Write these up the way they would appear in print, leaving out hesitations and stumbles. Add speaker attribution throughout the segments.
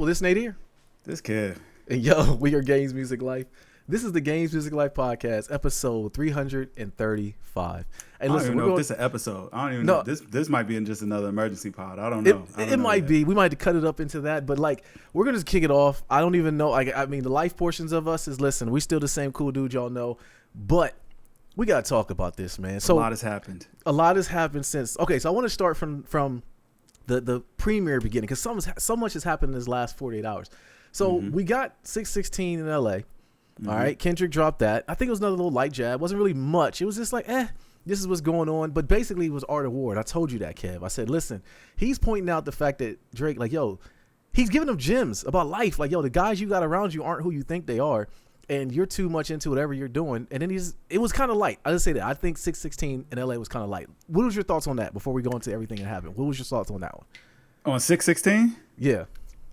Speaker 1: people. This Nadir.
Speaker 2: This kid.
Speaker 1: And yo, we are Games Music Life. This is the Games Music Life podcast, episode 335.
Speaker 2: Hey, listen, I don't even know if this is an episode. I don't even know. This might be in just another emergency pod. I don't know.
Speaker 1: It might be. We might have to cut it up into that, but like we're gonna just kick it off. I don't even know. I mean, the life portions of us is listen. We still the same cool dude, y'all know, but we gotta talk about this, man. So
Speaker 2: a lot has happened.
Speaker 1: A lot has happened since. Okay, so I want to start from the premier beginning because so much has happened in this last 48 hours. So we got 616 in LA. All right, Kendrick dropped that. I think it was another little light jab. Wasn't really much. It was just like, this is what's going on. But basically, it was Art of War. I told you that, Kev. I said, listen, he's pointing out the fact that Drake, like, yo, he's giving them gems about life. Like, yo, the guys you got around you aren't who you think they are, and you're too much into whatever you're doing. And then it was kind of light. I just say that. I think 616 in LA was kind of light. What was your thoughts on that before we go into everything that happened? What was your thoughts on that one?
Speaker 2: On 616?
Speaker 1: Yeah.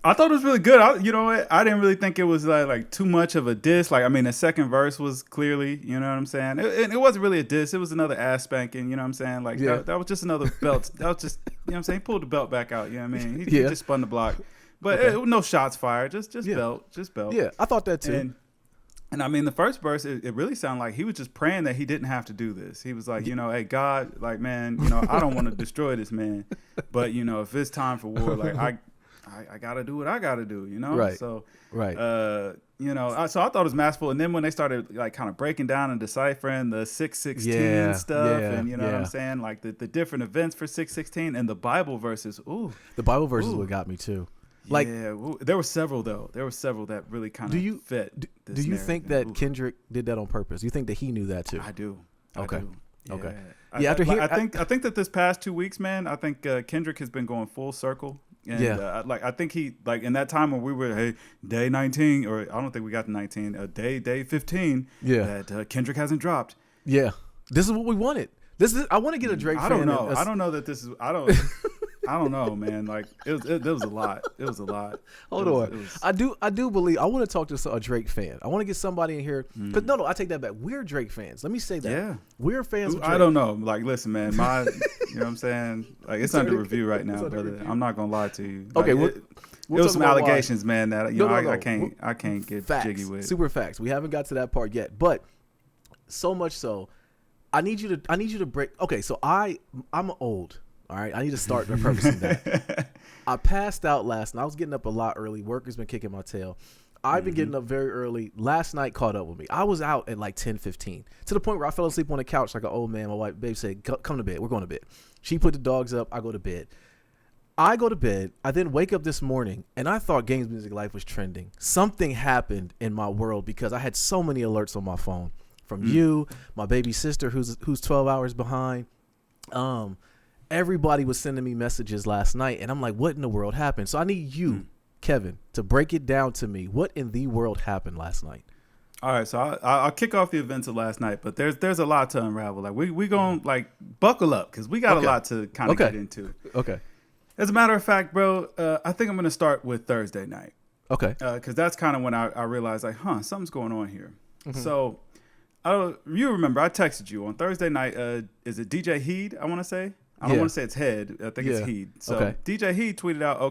Speaker 2: I thought it was really good. You know what? I didn't really think it was like too much of a diss. Like, I mean, the second verse was clearly, you know what I'm saying? It wasn't really a diss. It was another ass spanking, you know what I'm saying? Like, that was just another belt. That was just, you know what I'm saying? He pulled the belt back out, you know what I mean? He just spun the block. But no shots fired, just belt.
Speaker 1: Yeah, I thought that too.
Speaker 2: And I mean, the first verse, it really sounded like he was just praying that he didn't have to do this. He was like, you know, hey, God, like, man, you know, I don't want to destroy this man. But, you know, if it's time for war, like, I got to do what I got to do, you know?
Speaker 1: Right.
Speaker 2: So,
Speaker 1: right.
Speaker 2: You know, so I thought it was masterful. And then when they started, like, kind of breaking down and deciphering the 616 stuff and, you know what I'm saying? Like, the different events for 616 and the Bible verses. Ooh.
Speaker 1: The Bible verses what got me, too. Like,
Speaker 2: there were several, though. There were several that really kind of fit.
Speaker 1: Do you think that Kendrick did that on purpose? Do you think that he knew that, too?
Speaker 2: I do.
Speaker 1: Okay.
Speaker 2: Yeah.
Speaker 1: Okay.
Speaker 2: I think that this past 2 weeks, man, I think Kendrick has been going full circle. And I think he, like, in that time when we were, day 19, or I don't think we got to 19, day 15, that Kendrick hasn't dropped.
Speaker 1: Yeah. This is what we wanted. I want to get a Drake fan.
Speaker 2: I don't know. I don't know that this is, I don't know, man. Like, it was a lot. It was a lot.
Speaker 1: Hold on. I do believe, I want to talk to a Drake fan. I want to get somebody in here. Because, no, I take that back. We're Drake fans. Let me say that. Yeah. We're fans of Drake.
Speaker 2: I don't know. Like, listen, man. You know what I'm saying? Like, it's under review right now, brother. I'm not going to lie to you. Like,
Speaker 1: okay,
Speaker 2: it was some allegations, man, that, you know, I can't get jiggy with.
Speaker 1: Super facts. We haven't got to that part yet. But so much so, I need you to break. Okay, so I'm old. All right, I need to start prefacing that. I passed out last night. I was getting up a lot early. Work has been kicking my tail. I've been getting up very early. Last night caught up with me. I was out at like 10:15 to the point where I fell asleep on the couch like an old man. My wife, babe, said, "Come to bed. We're going to bed." She put the dogs up. I go to bed. I then wake up this morning, and I thought Games Music Life was trending. Something happened in my world because I had so many alerts on my phone from you, my baby sister who's 12 hours behind. Everybody was sending me messages last night, and I'm like, what in the world happened? So I need you, Kevin, to break it down to me. What in the world happened last night?
Speaker 2: All right, so I'll kick off the events of last night, but there's a lot to unravel. Like, we going to, like, buckle up because we got a lot to kind of get into. Okay. As a matter of fact, bro, I think I'm going to start with Thursday night. Okay. Because that's kind of when I realized, like, something's going on here. So, you remember, I texted you on Thursday night. Is it DJ Heed, I want to say? I don't want to say it's Head. I think it's Heed. So DJ Heed tweeted out,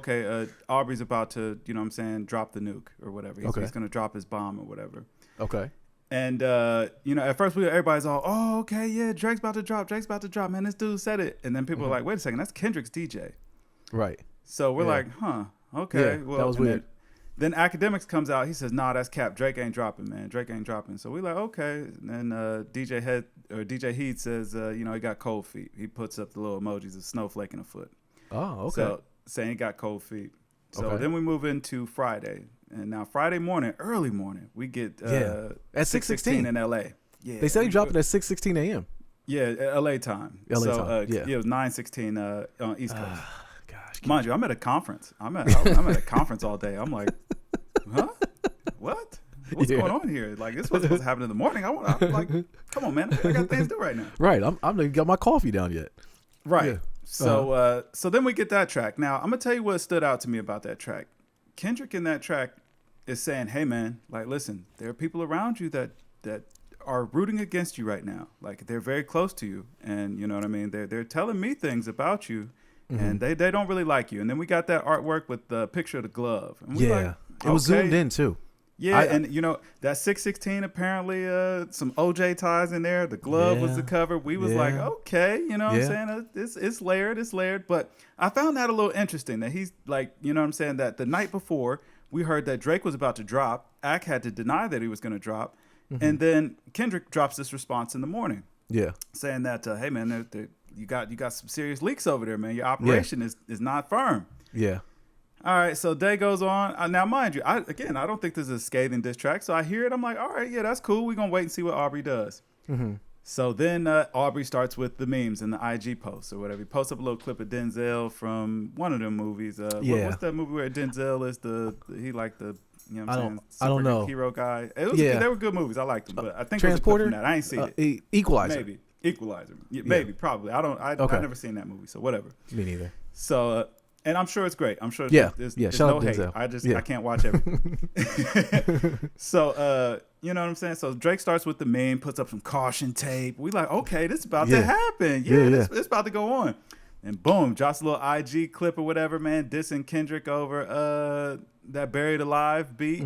Speaker 2: Aubrey's about to, you know what I'm saying, drop the nuke or whatever. He's going to drop his bomb or whatever. Okay. And, you know, at first everybody's all, Drake's about to drop. Man, this dude said it. And then people are like, wait a second, that's Kendrick's DJ. Right. So we're like, okay. Well, that was weird. Then Academics comes out. He says, nah, that's cap. Drake ain't dropping, man. Drake ain't dropping. So we're like, okay. And then DJ Heed says, you know, he got cold feet. He puts up the little emojis of snowflake in a foot. Oh, okay. So saying he got cold feet. So then we move into Friday. And now Friday morning, early morning, we get at 6:16 in L.A. Yeah.
Speaker 1: They said he dropped it at 6:16 a.m.
Speaker 2: Yeah, L.A. time. It was 9:16 on East Coast. Mind you, I'm at a conference. I'm at a conference all day. I'm like, huh? What? What's going on here? Like, this wasn't supposed to happen in the morning. I'm like, come on, man. I got things to do right now.
Speaker 1: Right. I'm not even got my coffee down yet.
Speaker 2: Right. Yeah. So so then we get that track. Now, I'm going to tell you what stood out to me about that track. Kendrick in that track is saying, hey, man, like, listen, there are people around you that are rooting against you right now. Like, they're very close to you. And you know what I mean? They're telling me things about you. and they don't really like you. And then we got that artwork with the picture of the glove. And we like,
Speaker 1: it was zoomed in too.
Speaker 2: Yeah, and you know that 616 apparently some OJ ties in there. The glove was the cover. We was like, okay, you know what I'm saying? It's layered. But I found that a little interesting that he's like, you know what I'm saying, that the night before we heard that Drake was about to drop. Ak had to deny that he was going to drop, and then Kendrick drops this response in the morning. Yeah, saying that hey man, you got some serious leaks over there, man. Your operation is not firm. Yeah. All right, so day goes on. Now, mind you, I don't think this is a scathing diss track. So I hear it. I'm like, all right, yeah, that's cool. We're going to wait and see what Aubrey does. So then Aubrey starts with the memes and the IG posts or whatever. He posts up a little clip of Denzel from one of them movies. What's that movie where Denzel is you know what I'm saying?
Speaker 1: I don't know.
Speaker 2: Hero guy. They were good movies. I liked them. But I think
Speaker 1: Transporter?
Speaker 2: It was a clip from that. I ain't seen it.
Speaker 1: Equalizer.
Speaker 2: Maybe. Equalizer. Yeah, maybe, probably. I've never seen that movie, so whatever.
Speaker 1: Me neither.
Speaker 2: So... and I'm sure it's great. I'm sure there's no hate. I can't watch everything. So, you know what I'm saying? So Drake starts with the meme, puts up some caution tape. We like, okay, this is about to happen. It's about to go on. And boom, drops a little IG clip or whatever, man, dissing Kendrick over that Buried Alive beat.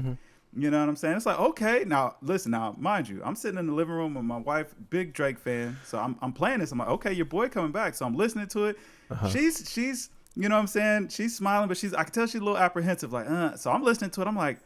Speaker 2: You know what I'm saying? It's like, okay, now listen, mind you, I'm sitting in the living room with my wife, big Drake fan. So I'm playing this. I'm like, okay, your boy coming back. So I'm listening to it. She's you know what I'm saying? She's smiling, but I can tell she's a little apprehensive. Like, So I'm listening to it. I'm like,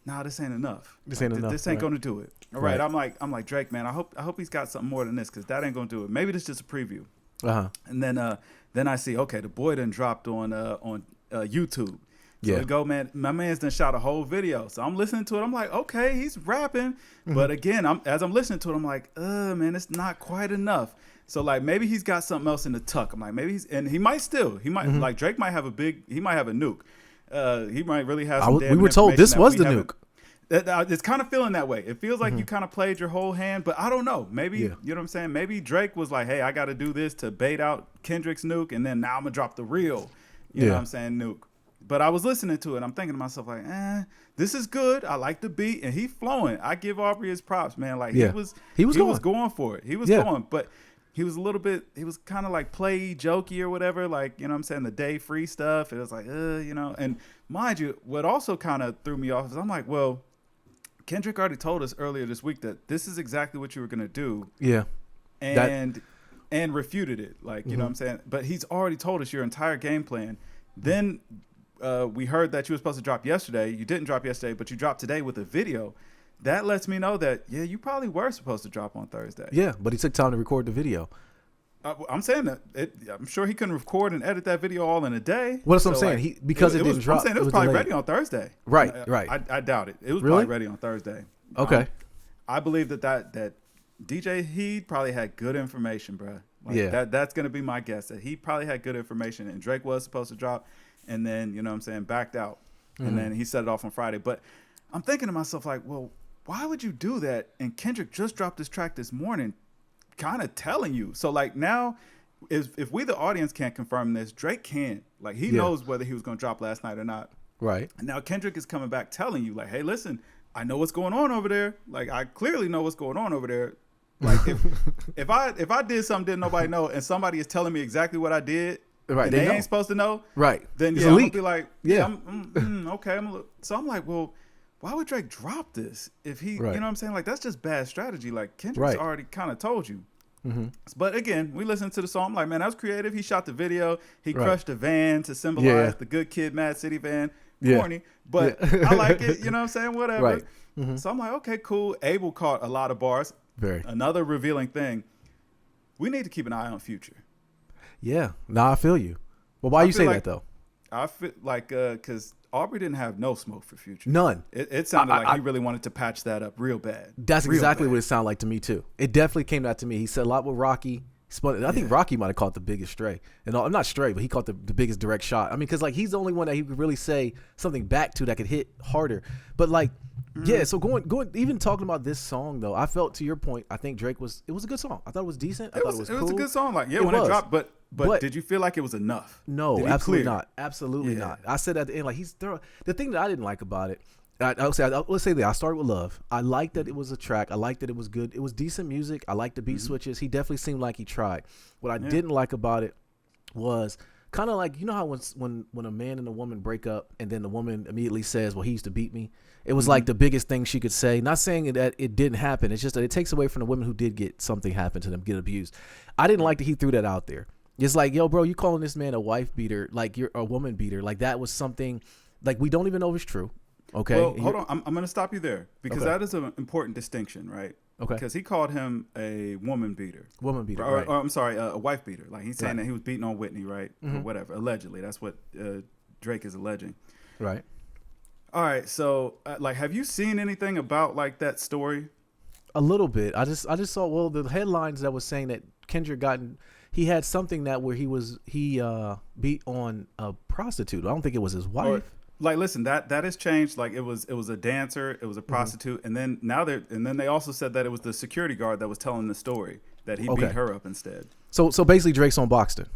Speaker 2: nah, this ain't enough. This ain't gonna do it. All right. I'm like Drake, man. I hope he's got something more than this, because that ain't gonna do it. Maybe this is just a preview. And then I see, okay, the boy done dropped on YouTube. So we go, man. My man's done shot a whole video. So I'm listening to it. I'm like, okay, he's rapping, but again, as I'm listening to it, I'm like, man, it's not quite enough. So like maybe he's got something else in the tuck. I'm like, maybe he might like Drake might have a nuke. He might really have some
Speaker 1: we were told this was the nuke.
Speaker 2: It's kind of feeling that way. It feels like you kind of played your whole hand, but I don't know. Maybe, you know what I'm saying? Maybe Drake was like, hey, I got to do this to bait out Kendrick's nuke, and then now I'm going to drop the real, you know what I'm saying, nuke. But I was listening to it. I'm thinking to myself, like, this is good. I like the beat, and he's flowing. I give Aubrey his props, man. Like, he was going for it. He was going, but he was kind of like play jokey or whatever, like, you know what I'm saying, the day free stuff. It was like, you know, and mind you, what also kind of threw me off is I'm like, well, Kendrick already told us earlier this week that this is exactly what you were going to do. Yeah. And refuted it, like, you know what I'm saying? But he's already told us your entire game plan. Then we heard that you were supposed to drop yesterday. You didn't drop yesterday, but you dropped today with a video. That lets me know that, you probably were supposed to drop on Thursday.
Speaker 1: Yeah, but he took time to record the video.
Speaker 2: I'm saying that I'm sure he couldn't record and edit that video all in a day.
Speaker 1: Well, that's what I'm saying. Because it didn't drop.
Speaker 2: I'm saying it was probably ready on Thursday.
Speaker 1: Right.
Speaker 2: I doubt it. It was probably ready on Thursday.
Speaker 1: Okay.
Speaker 2: I believe that DJ, he probably had good information, bro. Like, that's going to be my guess, that he probably had good information, and Drake was supposed to drop, and then, you know what I'm saying, backed out. And then he set it off on Friday. But I'm thinking to myself, like, well, why would you do that? And Kendrick just dropped this track this morning, kind of telling you. So like now, if we the audience can't confirm this, Drake can. Like he knows whether he was going to drop last night or not. Right. And now Kendrick is coming back telling you, like, hey, listen, I know what's going on over there. Like I clearly know what's going on over there. Like if I did something didn't nobody know, and somebody is telling me exactly what I did, right? And they ain't supposed to know, right? Then I'm gonna be like, okay. So I'm like, well, why would Drake drop this if he, you know what I'm saying? Like, that's just bad strategy. Like, Kendrick's already kind of told you. But again, we listened to the song. I'm like, man, that was creative. He shot the video. He crushed the van to symbolize the Good Kid, Mad City van. Corny. But I like it. You know what I'm saying? Whatever. Right. So I'm like, okay, cool. Abel caught a lot of bars. Another revealing thing. We need to keep an eye on Future.
Speaker 1: Yeah. Nah, I feel you. Well, why you say that, though?
Speaker 2: I feel like, because Aubrey didn't have no smoke for Future.
Speaker 1: None.
Speaker 2: It sounded like he really wanted to patch that up real bad.
Speaker 1: That's exactly what it sounded like to me, too. It definitely came out to me. He said a lot with Rocky. I think Rocky might have caught the biggest stray. And I'm not stray, but he caught the biggest direct shot. I mean, because like he's the only one that he could really say something back to that could hit harder. But like, so going, even talking about this song, though, I felt, to your point, I think it was a good song. I thought it was decent. I thought it was cool.
Speaker 2: It was a good song. Like, when it dropped, but did you feel like it was enough?
Speaker 1: No, absolutely not. Absolutely not. I said at the end, like, he's thorough. The thing that I didn't like about it, let's say that I started with Love. I liked that it was a track. I liked that it was good. It was decent music. I liked the beat switches. He definitely seemed like he tried. What I didn't like about it was Kind of like, you know how when a man and a woman break up and then the woman immediately says, well, he used to beat me. It was like the biggest thing she could say. Not saying that it didn't happen. It's just that it takes away from the women who did get something happen to them, get abused. I didn't like that he threw that out there. It's like, yo, bro, you calling this man a wife beater, like you're a woman beater. Like that was something, like we don't even know if it's true. Okay.
Speaker 2: Well, hold on. I'm going to stop you there because that is an important distinction, right?
Speaker 1: Okay.
Speaker 2: Because he called him a woman beater.
Speaker 1: Woman beater,
Speaker 2: or,
Speaker 1: right.
Speaker 2: or I'm sorry, a wife beater. Like he's saying that he was beating on Whitney, right?
Speaker 1: Mm-hmm.
Speaker 2: Or whatever. Allegedly. That's what Drake is alleging.
Speaker 1: Right.
Speaker 2: All right. So, like, have you seen anything about like that story?
Speaker 1: A little bit. I just saw, well, the headlines that was saying that Kendrick he had something that where he beat on a prostitute. I don't think it was his wife.
Speaker 2: Or, like, listen, that has changed. Like, it was a dancer, it was a prostitute, and then they also said that it was the security guard that was telling the story that he beat her up instead.
Speaker 1: So basically, Drake's on Boxton.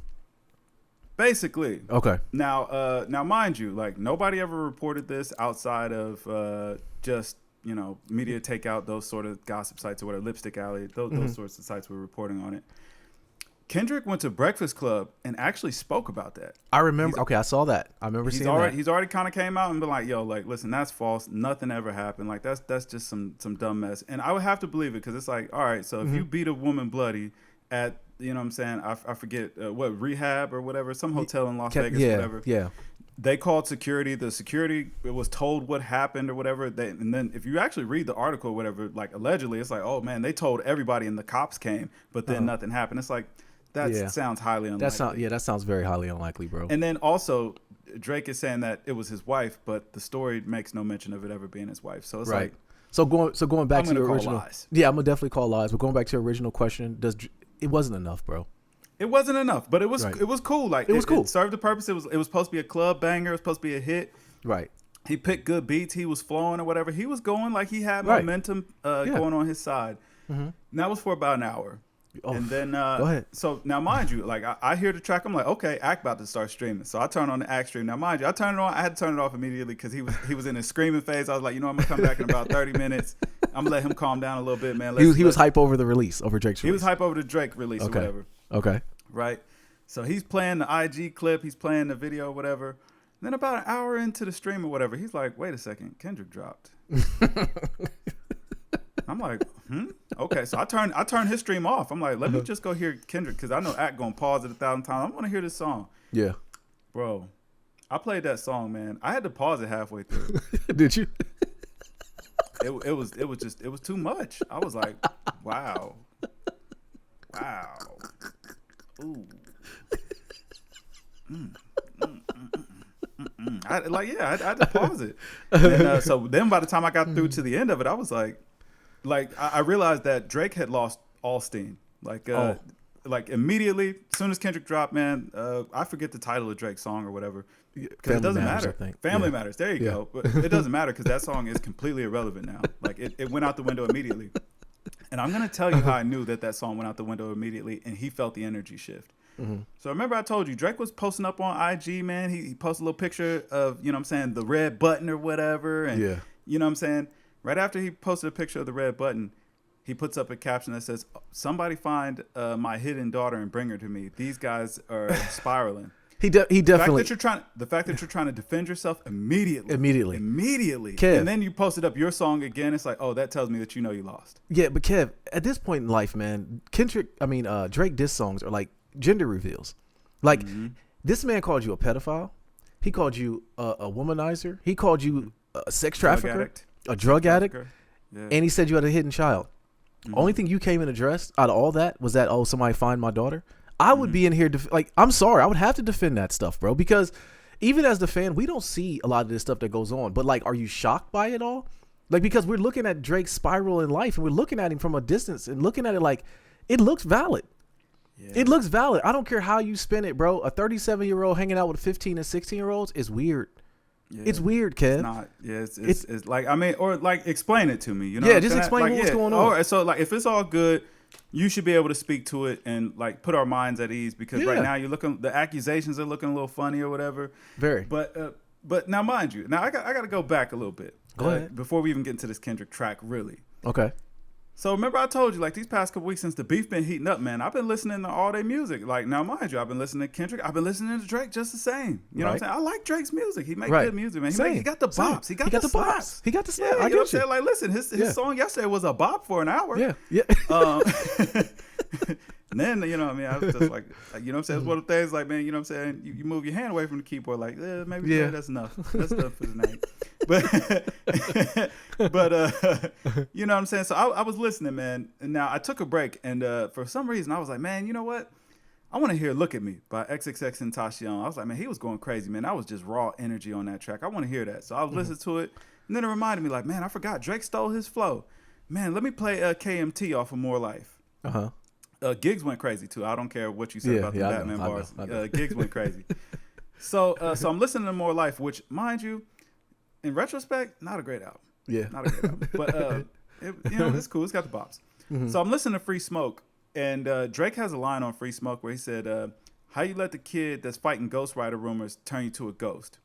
Speaker 2: Basically.
Speaker 1: Okay.
Speaker 2: Now, mind you, like nobody ever reported this outside of just media takeout, those sort of gossip sites or whatever, Lipstick Alley, those sorts of sites were reporting on it. Kendrick went to Breakfast Club and actually spoke about that.
Speaker 1: I remember. I saw that. I remember seeing that.
Speaker 2: He's already kind of came out and been like, yo, like, listen, that's false. Nothing ever happened. Like, that's just some dumb mess. And I would have to believe it because it's like, all right, so if you beat a woman bloody at, you know what I'm saying, I forget, what, rehab or whatever, some hotel in Las Vegas or whatever.
Speaker 1: Yeah.
Speaker 2: They called security. The security was told what happened or whatever. And then if you actually read the article or whatever, like, allegedly, it's like, oh, man, they told everybody and the cops came, but then nothing happened. It's like, that sounds highly unlikely.
Speaker 1: That sounds very highly unlikely, bro.
Speaker 2: And then also, Drake is saying that it was his wife, but the story makes no mention of it ever being his wife. So it's like,
Speaker 1: so going back to your original,
Speaker 2: lies.
Speaker 1: Yeah, I'm gonna definitely call lies. But going back to your original question, it wasn't enough, bro.
Speaker 2: It wasn't enough, but it was cool. Like,
Speaker 1: it was cool.
Speaker 2: It served the purpose. It was supposed to be a club banger. It was supposed to be a hit.
Speaker 1: Right.
Speaker 2: He picked good beats. He was flowing or whatever. He was going like he had momentum going on his side. Mm-hmm. And that was for about an hour. Oh, and then, go
Speaker 1: ahead.
Speaker 2: So now, mind you, like I hear the track, I'm like, okay, Act about to start streaming. So I turn on the Act stream. Now, mind you, I turned it on. I had to turn it off immediately because he was in his screaming phase. I was like, I'm gonna come back in about 30 minutes. I'm gonna let him calm down a little bit, man.
Speaker 1: He was hype over the release, over Drake's release.
Speaker 2: He was hype over the Drake release or whatever.
Speaker 1: Okay.
Speaker 2: Right. So he's playing the IG clip. He's playing the video or whatever. And then about an hour into the stream or whatever, he's like, wait a second, Kendrick dropped. I'm like, okay. So I turned his stream off. I'm like, let me just go hear Kendrick because I know Act gonna pause it 1,000 times. I want to hear this song.
Speaker 1: Yeah,
Speaker 2: bro. I played that song, man. I had to pause it halfway through.
Speaker 1: Did you?
Speaker 2: It was too much. I was like, wow. Ooh. I had to pause it. And, so then by the time I got through to the end of it, I was like I realized that Drake had lost all steam. Like immediately, as soon as Kendrick dropped, man, I forget the title of Drake's song or whatever. Because it doesn't matter. Family Matters. There you go. But it doesn't matter because that song is completely irrelevant now. Like it went out the window immediately. And I'm going to tell you how I knew that song went out the window immediately and he felt the energy shift. Mm-hmm. So remember I told you Drake was posting up on IG, man. He posted a little picture of, you know what I'm saying, the red button or whatever. And, you know what I'm saying? Right after he posted a picture of the red button, he puts up a caption that says, somebody find my hidden daughter and bring her to me. These guys are spiraling. He definitely. The fact that you're trying to defend yourself immediately.
Speaker 1: Kev.
Speaker 2: And then you posted up your song again. It's like, oh, that tells me that you know you lost.
Speaker 1: Yeah, but Kev, at this point in life, man, Drake diss songs are like gender reveals. Like, this man called you a pedophile. He called you a womanizer. He called you a sex trafficker, a drug addict, and he said you had a hidden child. Only thing you came and addressed out of all that was that, oh, somebody find my daughter. I would be in here, I'm sorry, I would have to defend that stuff, bro, because even as the fan, we don't see a lot of this stuff that goes on. But, like, are you shocked by it all? Like, because we're looking at Drake's spiral in life, and we're looking at him from a distance and looking at it like it looks valid. Yeah. It looks valid. I don't care how you spin it, bro. A 37-year-old hanging out with 15 and 16-year-olds is weird. Yeah. It's weird, Kev.
Speaker 2: It's not. Yeah, it's like, I mean, or like explain it to me. You know?
Speaker 1: Yeah, just explain what's going on.
Speaker 2: So, like, if it's all good, you should be able to speak to it and like put our minds at ease because right now the accusations are looking a little funny or whatever.
Speaker 1: Very.
Speaker 2: But now, mind you, I got to go back a little bit.
Speaker 1: Go ahead.
Speaker 2: Before we even get into this Kendrick track, really.
Speaker 1: Okay.
Speaker 2: So remember I told you, like, these past couple weeks since the beef been heating up, man, I've been listening to all their music. Like, now mind you, I've been listening to Kendrick. I've been listening to Drake just the same. You know what I'm saying? I like Drake's music. He make good music, man. He got the bops. He got the slaps.
Speaker 1: He got the slaps.
Speaker 2: Yeah, you know what I'm saying? Like, listen, his song yesterday was a bop for an hour.
Speaker 1: Yeah.
Speaker 2: And then, you know what I mean? I was just like, you know what I'm saying? It's one of the things like, man, you know what I'm saying? You move your hand away from the keyboard, like, maybe that's enough. That's enough for tonight. But you know what I'm saying? So I was listening, man. And now I took a break. And for some reason, I was like, man, you know what? I want to hear Look at Me by XXXTentacion. I was like, man, he was going crazy, man. That was just raw energy on that track. I want to hear that. So I was listening to it. And then it reminded me, like, man, I forgot. Drake stole his flow. Man, let me play KMT off of More Life.
Speaker 1: Uh-huh.
Speaker 2: Gigs went crazy too. I don't care what you said about the Batman bars.
Speaker 1: I know.
Speaker 2: Gigs went crazy. So I'm listening to More Life, which, mind you, in retrospect, not a great album.
Speaker 1: Yeah,
Speaker 2: not a great album. But it's cool. It's got the bops. Mm-hmm. So I'm listening to Free Smoke, and Drake has a line on Free Smoke where he said, "How you let the kid that's fighting ghostwriter rumors turn you to a ghost?"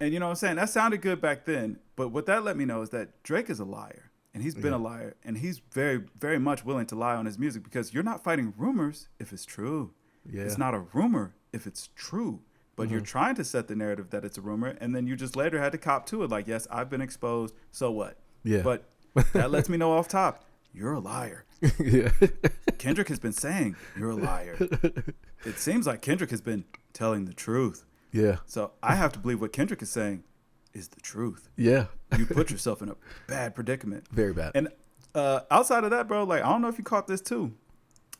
Speaker 2: And you know what I'm saying? That sounded good back then, but what that let me know is that Drake is a liar. And he's been a liar, and he's very, very much willing to lie on his music because you're not fighting rumors if it's true. Yeah. It's not a rumor if it's true, but you're trying to set the narrative that it's a rumor, and then you just later had to cop to it like, yes, I've been exposed, so what?
Speaker 1: Yeah.
Speaker 2: But that lets me know off top, you're a liar.
Speaker 1: Yeah.
Speaker 2: Kendrick has been saying you're a liar. It seems like Kendrick has been telling the truth.
Speaker 1: Yeah.
Speaker 2: So I have to believe what Kendrick is saying is the truth.
Speaker 1: Yeah.
Speaker 2: You put yourself in a bad predicament.
Speaker 1: Very bad.
Speaker 2: And outside of that, bro, like, I don't know if you caught this too.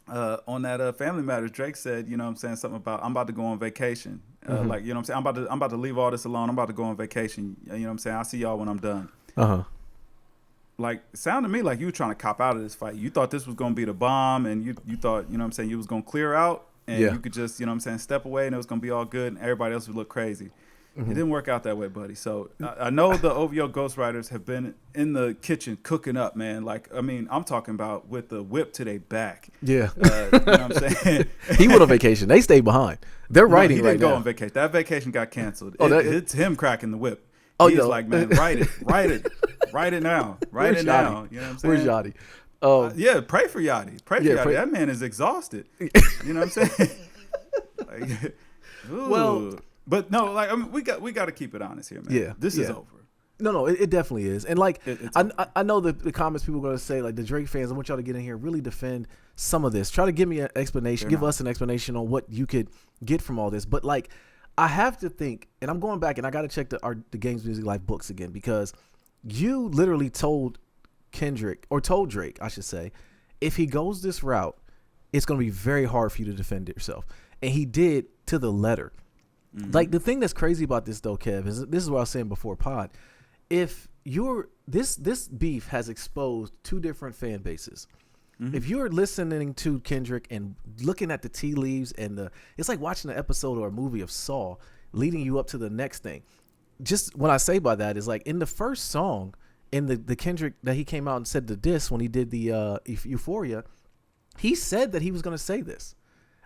Speaker 2: On that Family Matters, Drake said, you know what I'm saying, something about, I'm about to go on vacation. Like, you know what I'm saying, I'm about to leave all this alone. I'm about to go on vacation. You know what I'm saying? I'll see y'all when I'm done.
Speaker 1: Uh-huh.
Speaker 2: Like, it sounded to me like you were trying to cop out of this fight. You thought this was going to be the bomb, and you thought, you know what I'm saying, you was going to clear out, and you could just, you know what I'm saying, step away, and it was going to be all good, and everybody else would look crazy. It didn't work out that way, buddy. So I know the OVO ghostwriters have been in the kitchen cooking up, man. Like, I mean, I'm talking about with the whip to their back.
Speaker 1: Yeah.
Speaker 2: You know what I'm saying?
Speaker 1: He went on vacation. They stayed behind. They're writing right now.
Speaker 2: He didn't go on vacation. That vacation got canceled. It's him cracking the whip. He's like, man, write it now. Write it now. You know what I'm saying?
Speaker 1: Where's Yachty?
Speaker 2: Pray for Yachty. Pray for Yachty. That man is exhausted. You know what I'm saying? Like, well. But no, like, I mean, we got to keep it honest here, man.
Speaker 1: Yeah,
Speaker 2: this is over.
Speaker 1: No, it definitely is. And like, I know the comments people are going to say, like, the Drake fans, I want y'all to get in here, really defend some of this. Try to give me an explanation, give us an explanation on what you could get from all this. But like, I have to think, and I'm going back and I got to check the Games Music Life books again, because you literally told Drake, I should say, if he goes this route, it's going to be very hard for you to defend yourself. And he did to the letter. Like, the thing that's crazy about this though, Kev, is this is what I was saying before pod. If you're this beef has exposed two different fan bases. If you're listening to Kendrick and looking at the tea leaves and it's like watching an episode or a movie of Saw leading you up to the next thing. Just what I say by that is, like, in the first song, in the Kendrick that he came out and said the diss when he did the Euphoria, he said that he was going to say this.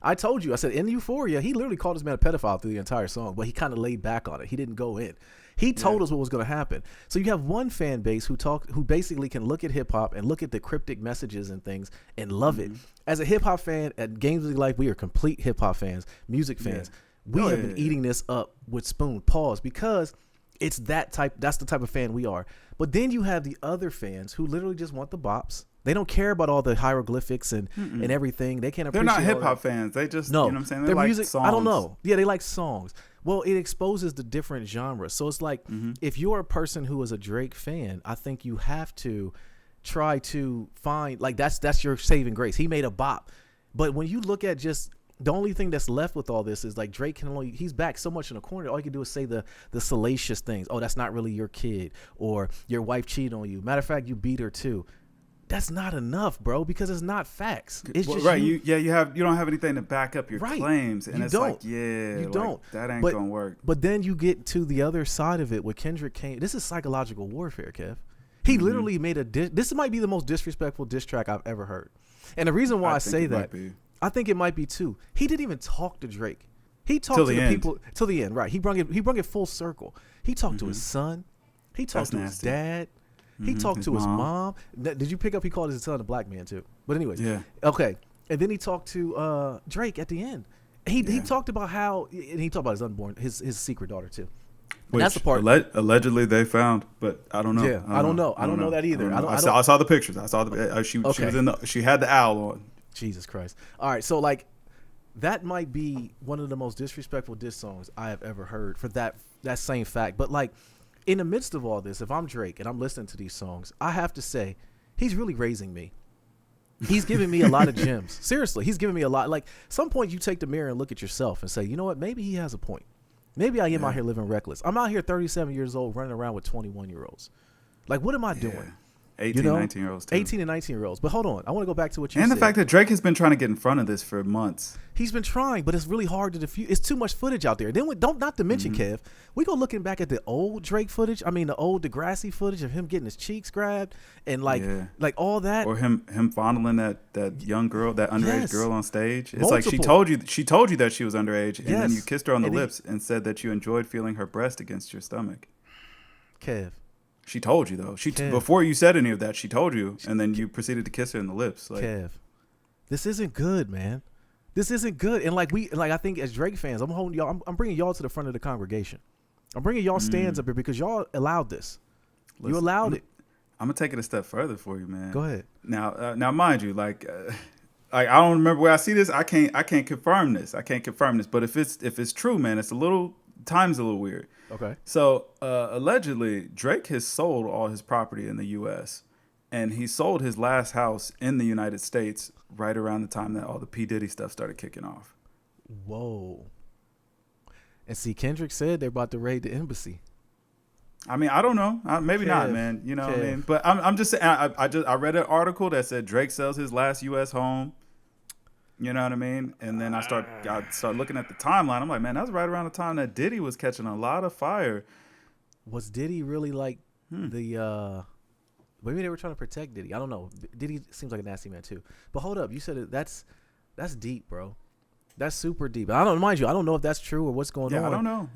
Speaker 1: I told you, I said in Euphoria, he literally called this man a pedophile through the entire song, but he kind of laid back on it. He didn't go in. He told us what was going to happen. So you have one fan base who basically can look at hip hop and look at the cryptic messages and things and love it. As a hip hop fan at GamesMusicLyfe, we are complete hip hop fans, music fans. We have been eating this up with spoon paws because it's that's the type of fan we are. But then you have the other fans who literally just want the bops. They don't care about all the hieroglyphics and everything. They can't appreciate.
Speaker 2: They're not hip hop fans. They just, you know what I'm saying? They like
Speaker 1: music,
Speaker 2: songs.
Speaker 1: I don't know. Yeah, they like songs. Well, it exposes the different genres. So it's like, if you're a person who is a Drake fan, I think you have to try to find, like, that's your saving grace. He made a bop. But when you look at just the only thing that's left with all this is, like, Drake he's back so much in the corner. All you can do is say the salacious things. Oh, that's not really your kid, or your wife cheated on you. Matter of fact, you beat her too. That's not enough, bro, because it's not facts. It's just
Speaker 2: right. You don't have anything to back up your claims, and you
Speaker 1: don't.
Speaker 2: That ain't gonna work.
Speaker 1: But then you get to the other side of it with Kendrick came. This is psychological warfare, Kev. He literally made this might be the most disrespectful diss track I've ever heard. And the reason why I say that, I think it might be too. He didn't even talk to Drake. He talked to the people till the end, right? He brought it full circle. He talked to his son. He talked to his dad. He talked to his mom. Did you pick up? He called his son a black man too. But anyways,
Speaker 2: yeah.
Speaker 1: Okay. And then he talked to Drake at the end. He talked about how, and he talked about his unborn, his secret daughter too.
Speaker 2: Which
Speaker 1: that's the part.
Speaker 2: Allegedly they found, but I don't know.
Speaker 1: Yeah, I don't know. I don't know that either.
Speaker 2: I saw the pictures. I saw the she was she had the owl on.
Speaker 1: Jesus Christ. All right, so like that might be one of the most disrespectful diss songs I have ever heard for that same fact. But like in the midst of all this, if I'm Drake and I'm listening to these songs, I have to say he's really raising me. He's giving me a lot of gems. Seriously, he's giving me a lot. Like some point you take the mirror and look at yourself and say, you know what, maybe he has a point. Maybe I am out here living reckless. I'm out here 37 years old running around with 21-year-olds. Like, what am I doing?
Speaker 2: 18, 19-year-olds too.
Speaker 1: 18 and 19-year-olds. But hold on. I want to go back to what you said.
Speaker 2: And the fact that Drake has been trying to get in front of this for months.
Speaker 1: He's been trying, but it's really hard to diffuse. It's too much footage out there. Then not to mention, Kev, we go looking back at the old Drake footage. I mean, the old Degrassi footage of him getting his cheeks grabbed and like all that.
Speaker 2: Or him fondling that young girl, that underage girl on stage. It's
Speaker 1: Multiple.
Speaker 2: Like she told you that she was underage, and then you kissed her on the lips and said that you enjoyed feeling her breast against your stomach.
Speaker 1: Kev.
Speaker 2: She told you though. Before you said any of that, she told you, and then you proceeded to kiss her in the lips. Like,
Speaker 1: Kev, this isn't good, man. This isn't good. And I think as Drake fans, I'm holding y'all. I'm bringing y'all to the front of the congregation. I'm bringing y'all stands up here because y'all allowed this.
Speaker 2: Listen,
Speaker 1: you allowed it.
Speaker 2: I'm gonna take it a step further for you, man.
Speaker 1: Go ahead.
Speaker 2: Now, mind you, like I don't remember where I see this. I can't confirm this. But if it's true, man, it's time's a little weird.
Speaker 1: Okay.
Speaker 2: So allegedly, Drake has sold all his property in the U.S. and he sold his last house in the United States right around the time that all the P. Diddy stuff started kicking off.
Speaker 1: Whoa. And see, Kendrick said they're about to raid the embassy.
Speaker 2: I mean, I don't know. Maybe not, man. You know what I mean? But I'm just saying. I read an article that said Drake sells his last U.S. home. You know what I mean? And then I start looking at the timeline. I'm like, man, that's right around the time that Diddy was catching a lot of fire.
Speaker 1: Was Diddy really like the? Maybe they were trying to protect Diddy. I don't know. Diddy seems like a nasty man too. But hold up, you said that's deep, bro. That's super deep. I don't mind you. I don't know if that's true or what's going on.
Speaker 2: Yeah, I don't know.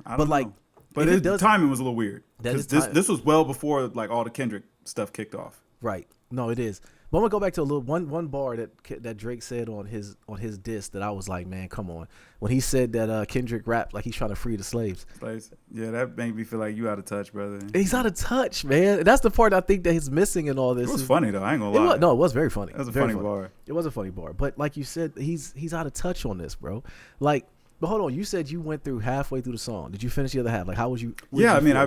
Speaker 1: But
Speaker 2: the timing was a little weird because this was well before like all the Kendrick stuff kicked off.
Speaker 1: Right. No, it is. But I'm gonna go back to a little one bar that Drake said on his diss that I was like, man, come on. When he said that Kendrick rapped like he's trying to free the slaves.
Speaker 2: Yeah, that made me feel like you out of touch, brother.
Speaker 1: He's out of touch, man. That's the part I think that he's missing in all this.
Speaker 2: It was funny though. I ain't gonna lie.
Speaker 1: It was very funny.
Speaker 2: It was a funny bar.
Speaker 1: It was a funny bar. But like you said, he's out of touch on this, bro. Like, but hold on. You said you went through halfway through the song. Did you finish the other half? Like, how was you?
Speaker 2: Yeah, I mean, I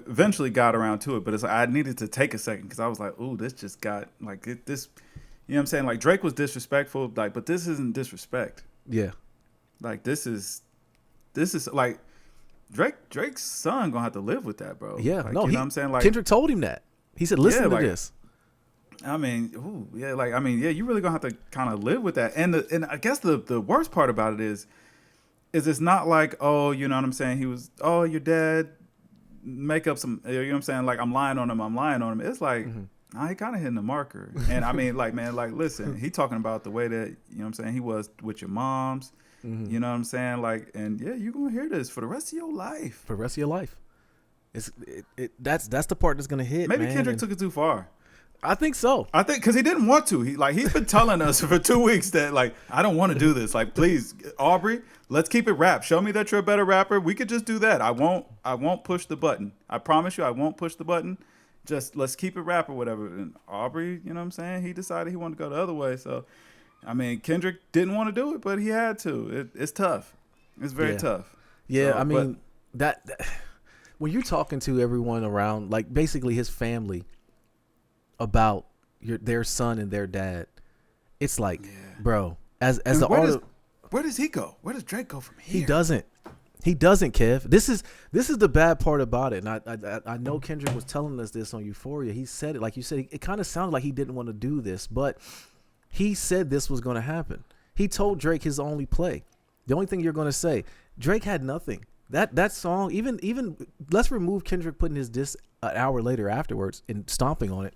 Speaker 2: eventually got around to it, but it's like I needed to take a second because I was like, ooh, this just got like this. You know what I'm saying? Like Drake was disrespectful, like, but this isn't disrespect.
Speaker 1: Yeah.
Speaker 2: Like this is like Drake's son gonna have to live with that, bro.
Speaker 1: Yeah,
Speaker 2: like,
Speaker 1: no,
Speaker 2: you know what I'm saying? Like
Speaker 1: Kendrick told him that. He said, listen to this.
Speaker 2: I mean, you really gonna have to kind of live with that. And I guess the worst part about it is it's not like, oh, you know what I'm saying? He was, oh, your dad make up some, you know what I'm saying? Like I'm lying on him. It's like, nah, he kind of hitting the marker. And I mean, like, man, like, listen, he talking about the way that, you know what I'm saying? He was with your moms, you know what I'm saying? Like, and yeah, you're gonna hear this for the rest of your life.
Speaker 1: For the rest of your life. That's the part that's gonna hit.
Speaker 2: Maybe Kendrick took it too far.
Speaker 1: I think so.
Speaker 2: I think because he didn't want to. He's been telling us for 2 weeks that like I don't want to do this. Like please, Aubrey, let's keep it rap. Show me that you're a better rapper. We could just do that. I won't push the button. I promise you, I won't push the button. Just let's keep it rap or whatever. And Aubrey, you know what I'm saying? He decided he wanted to go the other way. So, I mean, Kendrick didn't want to do it, but he had to. It's tough. It's very tough.
Speaker 1: Yeah, so, I mean that when you're talking to everyone around, like basically his family, about their son and their dad, it's like, bro, as the artist,
Speaker 2: where does he go? Where does Drake go from here?
Speaker 1: He doesn't, Kev. This is the bad part about it. And I know Kendrick was telling us this on Euphoria. He said it, like you said, it kind of sounded like he didn't want to do this, but he said this was going to happen. He told Drake his only play. The only thing you're going to say, Drake had nothing. That song, even let's remove Kendrick putting his diss an hour later afterwards and stomping on it.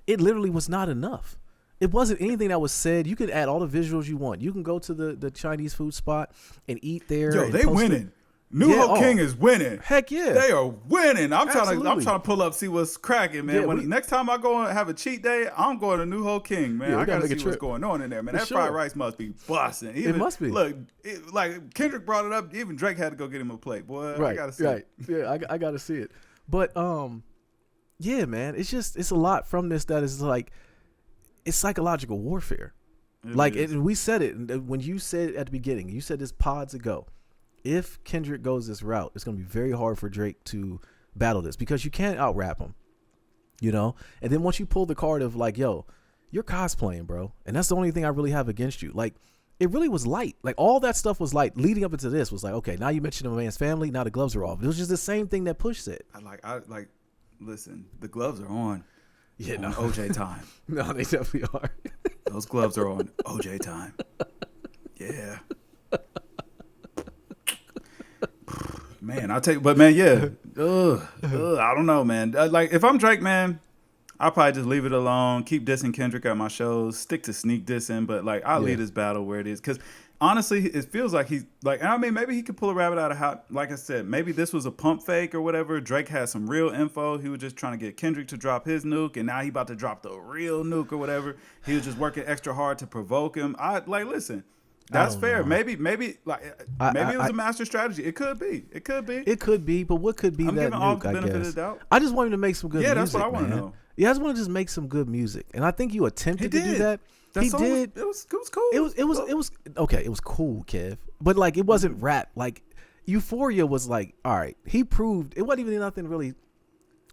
Speaker 1: It literally was not enough. It wasn't anything that was said. You could add all the visuals you want. You can go to the Chinese food spot and eat there.
Speaker 2: Yo, they winning. New Hope King is winning.
Speaker 1: Heck yeah,
Speaker 2: they are winning. I'm trying to pull up, see what's cracking, man.
Speaker 1: Yeah,
Speaker 2: next time I go and have a cheat day, I'm going to New Hope King, man. I gotta see what's going on in there, man. That fried rice must be busting.
Speaker 1: It must be.
Speaker 2: Look, like Kendrick brought it up. Even Drake had to go get him a plate, boy.
Speaker 1: Right,
Speaker 2: I gotta see it.
Speaker 1: Yeah, I gotta see it. But yeah, man, it's a lot from this that is like, it's psychological warfare. And we said it when you said it at the beginning. You said this pods ago. If Kendrick goes this route, it's going to be very hard for Drake to battle this because you can't out rap him, you know? And then once you pull the card of like, yo, you're cosplaying, bro. And that's the only thing I really have against you. Like, it really was light. Like, all that stuff was light. Leading up into this was like, okay, now you mentioned a man's family. Now the gloves are off. It was just the same thing that Push said.
Speaker 2: Listen, the gloves are on.
Speaker 1: Yeah,
Speaker 2: on OJ time.
Speaker 1: No, they definitely are.
Speaker 2: Those gloves are on OJ time. Yeah. Man, I'll take, but man, yeah. I don't know, man. Like, if I'm Drake, man, I'll probably just leave it alone. Keep dissing Kendrick at my shows. Stick to sneak dissing, but like, I'll leave this battle where it is. Because honestly, it feels like he's like, I mean, maybe he could pull a rabbit out of hat. Like I said, maybe this was a pump fake or whatever. Drake had some real info. He was just trying to get Kendrick to drop his nuke, and now he about to drop the real nuke or whatever. He was just working extra hard to provoke him. Listen. That's fair. Know. Maybe it was a master strategy. It could be. But
Speaker 1: what could be
Speaker 2: I'm
Speaker 1: that
Speaker 2: giving all
Speaker 1: nuke,
Speaker 2: the benefit
Speaker 1: I
Speaker 2: of
Speaker 1: guess.
Speaker 2: the doubt.
Speaker 1: I just want him to make some good music.
Speaker 2: Yeah, that's what I want to know.
Speaker 1: Yeah, I just want to just make some good music. And I think you attempted to do that. He did.
Speaker 2: It was cool.
Speaker 1: It was okay, it was cool, Kev. But like, it wasn't rap. Like, Euphoria was like, all right, he proved it wasn't even nothing really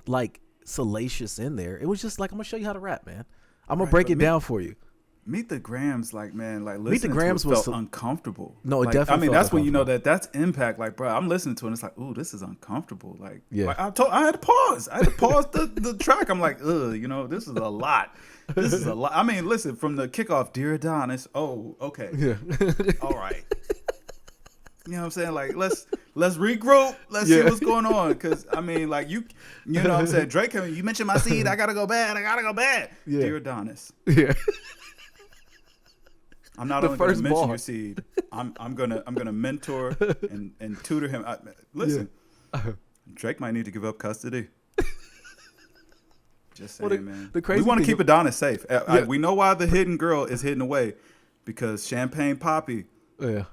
Speaker 1: like salacious in there. It was just like, I'm gonna show you how to rap, man. I'm gonna break it down for you.
Speaker 2: Meet the Grams, like, man, like, listening
Speaker 1: Meet the Grams
Speaker 2: to it felt uncomfortable.
Speaker 1: No, it
Speaker 2: like,
Speaker 1: definitely.
Speaker 2: I mean, that's when you know that's impact. Like, bro, I'm listening to it and it's like, ooh, this is uncomfortable. Like, like, I had to pause. I had to pause the track. I'm like, you know, this is a lot. This is a lot. I mean, listen, from the kickoff, Dear Adonis. Oh, okay. Yeah. All right. You know what I'm saying? Like, let's regroup. Let's see what's going on. Because, I mean, like, you know what I'm saying? Drake, you mentioned my seed. I got to go bad. Yeah. Dear Adonis.
Speaker 1: Yeah.
Speaker 2: I'm not only going to mention your seed. I'm gonna mentor and tutor him. Listen, Drake might need to give up custody. Just saying, man. We want to keep Adonis safe. We know why the hidden girl is hidden away, because Champagne Poppy. Yeah.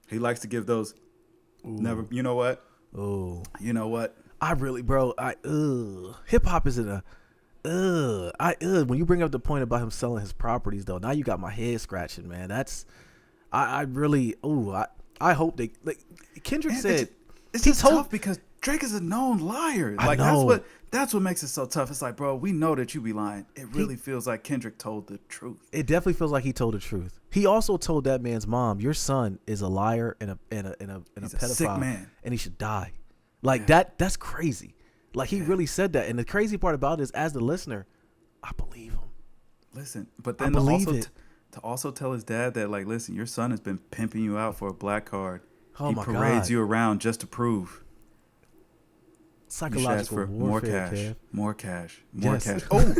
Speaker 2: He likes to give those. Ooh. Never. You know what?
Speaker 1: Oh.
Speaker 2: You know what?
Speaker 1: I really, bro. Hip hop is in a. When you bring up the point about him selling his properties, though, now you got my head scratching, man. That's, I really, I hope they, like Kendrick said,
Speaker 2: it's just tough because Drake is a known liar. Like, that's what makes it so tough. It's like, bro, we know that you be lying. It really feels like Kendrick told the truth.
Speaker 1: It definitely feels like he told the truth. He also told that man's mom, your son is a liar and a pedophile,
Speaker 2: a sick man,
Speaker 1: and he should die. Like that's crazy. Like, he really said that. And the crazy part about it is, as the listener, I believe him.
Speaker 2: Listen, but then to also tell his dad that, like, listen, your son has been pimping you out for a black card. He parades you around just to prove.
Speaker 1: Psychological warfare,
Speaker 2: more cash. Oh,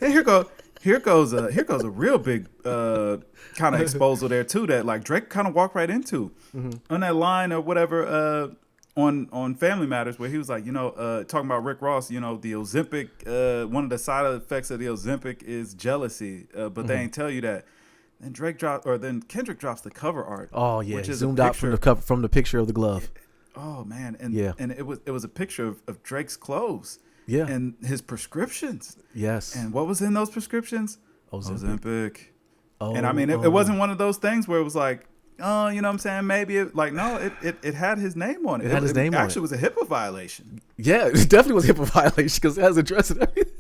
Speaker 2: and here goes a real big kind of exposal there too, that like Drake kind of walked right into on that line or whatever. On Family Matters, where he was like, talking about Rick Ross, the Ozempic, one of the side effects of the Ozempic is jealousy, but they ain't tell you that. Then Kendrick drops the cover art.
Speaker 1: Oh yeah, which is zoomed out from the picture of the glove.
Speaker 2: Oh man, and it was a picture of Drake's clothes.
Speaker 1: Yeah,
Speaker 2: and his prescriptions.
Speaker 1: Yes,
Speaker 2: and what was in those prescriptions? Ozempic.
Speaker 1: Oh,
Speaker 2: and I mean, it wasn't one of those things where it was like, oh, you know what I'm saying? Maybe it had his name on it.
Speaker 1: It had his name on it.
Speaker 2: Actually was a HIPAA violation.
Speaker 1: Yeah, it definitely was a HIPAA violation because it has address and everything.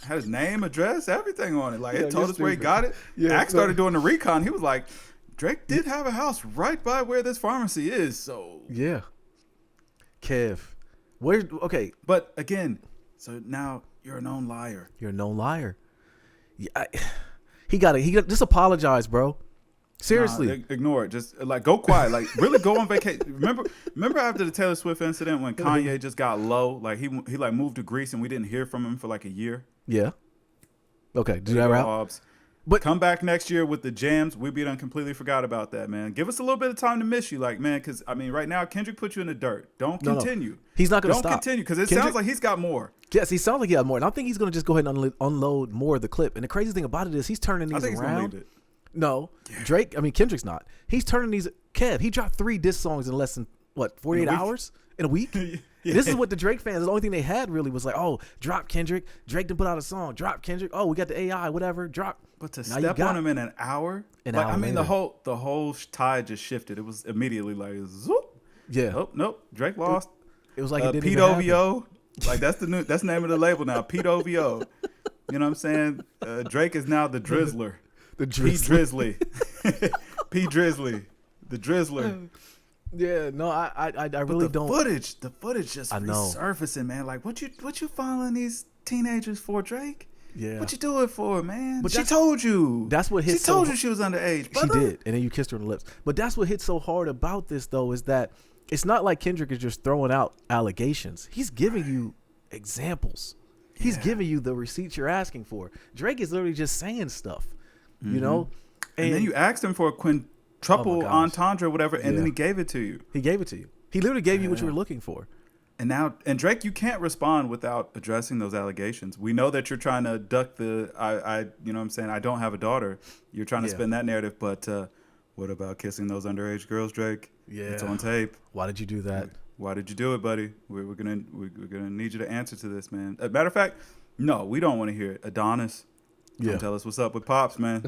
Speaker 2: Had his name, address, everything on it. Like, it told us where he got it. Yeah, Axe started doing the recon. He was like, Drake did have a house right by where this pharmacy is. So
Speaker 1: yeah, Kev, okay,
Speaker 2: but again, so now you're a known liar.
Speaker 1: You're a known liar. Yeah, he just apologize, bro. Seriously,
Speaker 2: ignore it. Just like go quiet. Like really go on vacation. Remember after the Taylor Swift incident when Kanye just got low, like he like moved to Greece and we didn't hear from him for like a year.
Speaker 1: Yeah. Okay. Do that route.
Speaker 2: But come back next year with the jams. We be done completely forgot about that, man. Give us a little bit of time to miss you, like, man, because I mean, right now Kendrick put you in the dirt. Don't continue.
Speaker 1: No. He's not going to stop.
Speaker 2: Don't continue because it sounds like he's got more.
Speaker 1: Yes, he sounds like he got more, and I think he's going to just go ahead and unload more of the clip. And the crazy thing about it is he's turning these around. Leave it. No, Drake. I mean, Kendrick's not. He's turning these. Kev, he dropped 3 diss songs in less than 48 hours in a week. Yeah. This is what the Drake fans. The only thing they had really was like, oh, drop Kendrick. Drake didn't put out a song. Drop Kendrick. Oh, we got the AI, whatever. Drop.
Speaker 2: But to step on him in an hour, I mean, the whole tide just shifted. It was immediately like, zoop.
Speaker 1: Yeah.
Speaker 2: Oh, nope. Drake lost.
Speaker 1: It was like it didn't
Speaker 2: Pete
Speaker 1: even
Speaker 2: OVO. Like that's the name of the label now. Pete OVO. You know what I'm saying? Drake is now the Drizzler. The Drizzly. P Drizzly. The Drizzler.
Speaker 1: Yeah, no, I really don't.
Speaker 2: The footage just resurfacing, man. Like, what you following these teenagers for, Drake?
Speaker 1: Yeah.
Speaker 2: What you do it for, man? But she told you.
Speaker 1: That's what hit.
Speaker 2: She told you she was underage.
Speaker 1: She did, and then you kissed her on the lips. But that's what hit so hard about this, though, is that it's not like Kendrick is just throwing out allegations. He's giving you examples. He's giving you the receipts you're asking for. Drake is literally just saying stuff, you know.
Speaker 2: And then you asked him for a quintuple entendre or whatever, and then he gave it to you.
Speaker 1: He gave it to you. He literally gave you what you were looking for.
Speaker 2: And Drake, you can't respond without addressing those allegations. We know that you're trying to duck the you know what I'm saying, I don't have a daughter. You're trying to spin that narrative, but what about kissing those underage girls, Drake? Yeah, it's on tape.
Speaker 1: Why did you do that?
Speaker 2: Why did you do it, buddy? We're gonna need you to answer to this, man. Matter of fact, no, we don't want to hear it. Adonis, tell us what's up with Pops, man,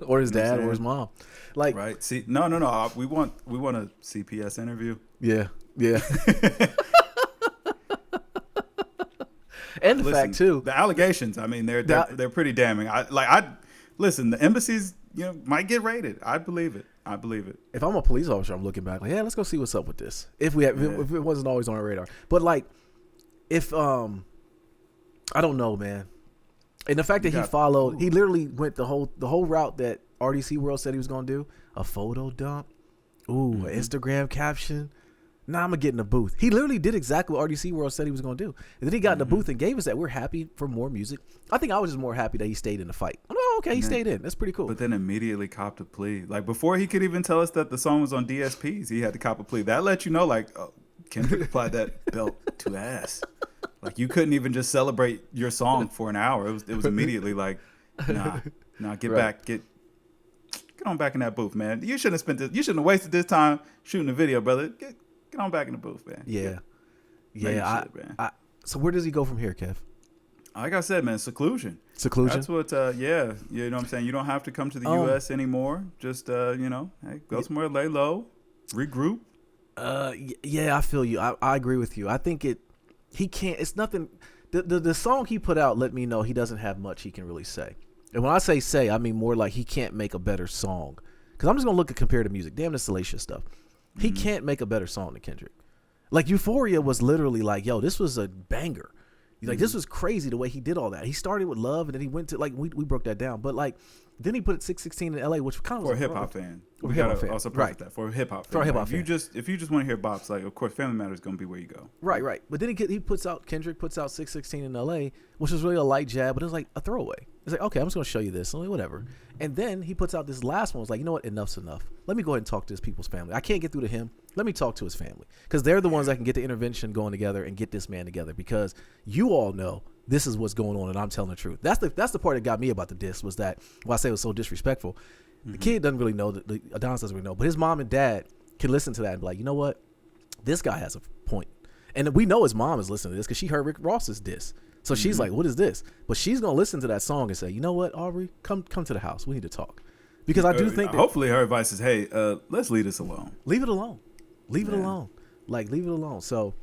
Speaker 1: or his dad, or his mom. Like,
Speaker 2: right? See, no. We want a CPS interview.
Speaker 1: Yeah. And the fact too,
Speaker 2: the allegations. I mean, they're pretty damning. Listen. The embassies, might get raided. I believe it.
Speaker 1: If I'm a police officer, I'm looking back like, yeah, let's go see what's up with this. If it wasn't always on our radar, but like, if I don't know, man. And the fact that he literally went the whole route that RDC World said he was gonna do, a photo dump, an Instagram caption. Nah, I'm gonna get in the booth. He literally did exactly what RDC World said he was gonna do. And then he got in the booth and gave us that. We're happy for more music. I think I was just more happy that he stayed in the fight. Okay, he stayed in. That's pretty cool.
Speaker 2: But then immediately copped a plea. Like, before he could even tell us that the song was on DSPs, he had to cop a plea. That let you know, like, Kendrick applied that belt to ass. Like, you couldn't even just celebrate your song for an hour. It was immediately like, nah, get on back in that booth, man. You shouldn't have wasted this time shooting a video, brother. Get on back in the booth, man.
Speaker 1: Yeah. So where does he go from here, Kev?
Speaker 2: Like I said, man, seclusion. That's what, you know what I'm saying? You don't have to come to the U.S. anymore. Just, hey, go somewhere, lay low, regroup.
Speaker 1: Yeah, I feel you. I agree with you. I think he can't, it's nothing. The song he put out let me know he doesn't have much he can really say. And when I say, I mean more like he can't make a better song. Because I'm just going to look at comparative music. Damn the salacious stuff. He can't make a better song than Kendrick. Like, Euphoria was literally like, yo, this was a banger. Like, this was crazy the way he did all that. He started with Love, and then he went to, like, we broke that down. But, like, then he put 616 in L.A., which kind of
Speaker 2: was... For a hip-hop fan. We got to also preface that. For a hip-hop fan.
Speaker 1: For a hip-hop fan.
Speaker 2: If you just want to hear bops, like, of course, Family Matters is going to be where you go.
Speaker 1: Right. But then Kendrick puts out 616 in L.A., which was really a light jab, but it was like a throwaway. It's like, okay, I'm just going to show you this. I'm like, whatever. And then he puts out this last one. It's like, you know what? Enough's enough. Let me go ahead and talk to his people's family. I can't get through to him. Let me talk to his family. Because they're the ones that can get the intervention going together and get this man together. Because you all know this is what's going on, and I'm telling the truth. That's the part that got me about the diss, was that, I say it was so disrespectful. The kid doesn't really know, Adonis doesn't really know, but his mom and dad can listen to that and be like, you know what? This guy has a point. And we know his mom is listening to this because she heard Rick Ross's diss. So she's like, what is this? But she's going to listen to that song and say, you know what, Aubrey, come to the house. We need to talk. Because I do think that,
Speaker 2: hopefully her advice is, hey, let's leave this alone.
Speaker 1: Leave it alone. Leave it alone. Like, leave it alone. So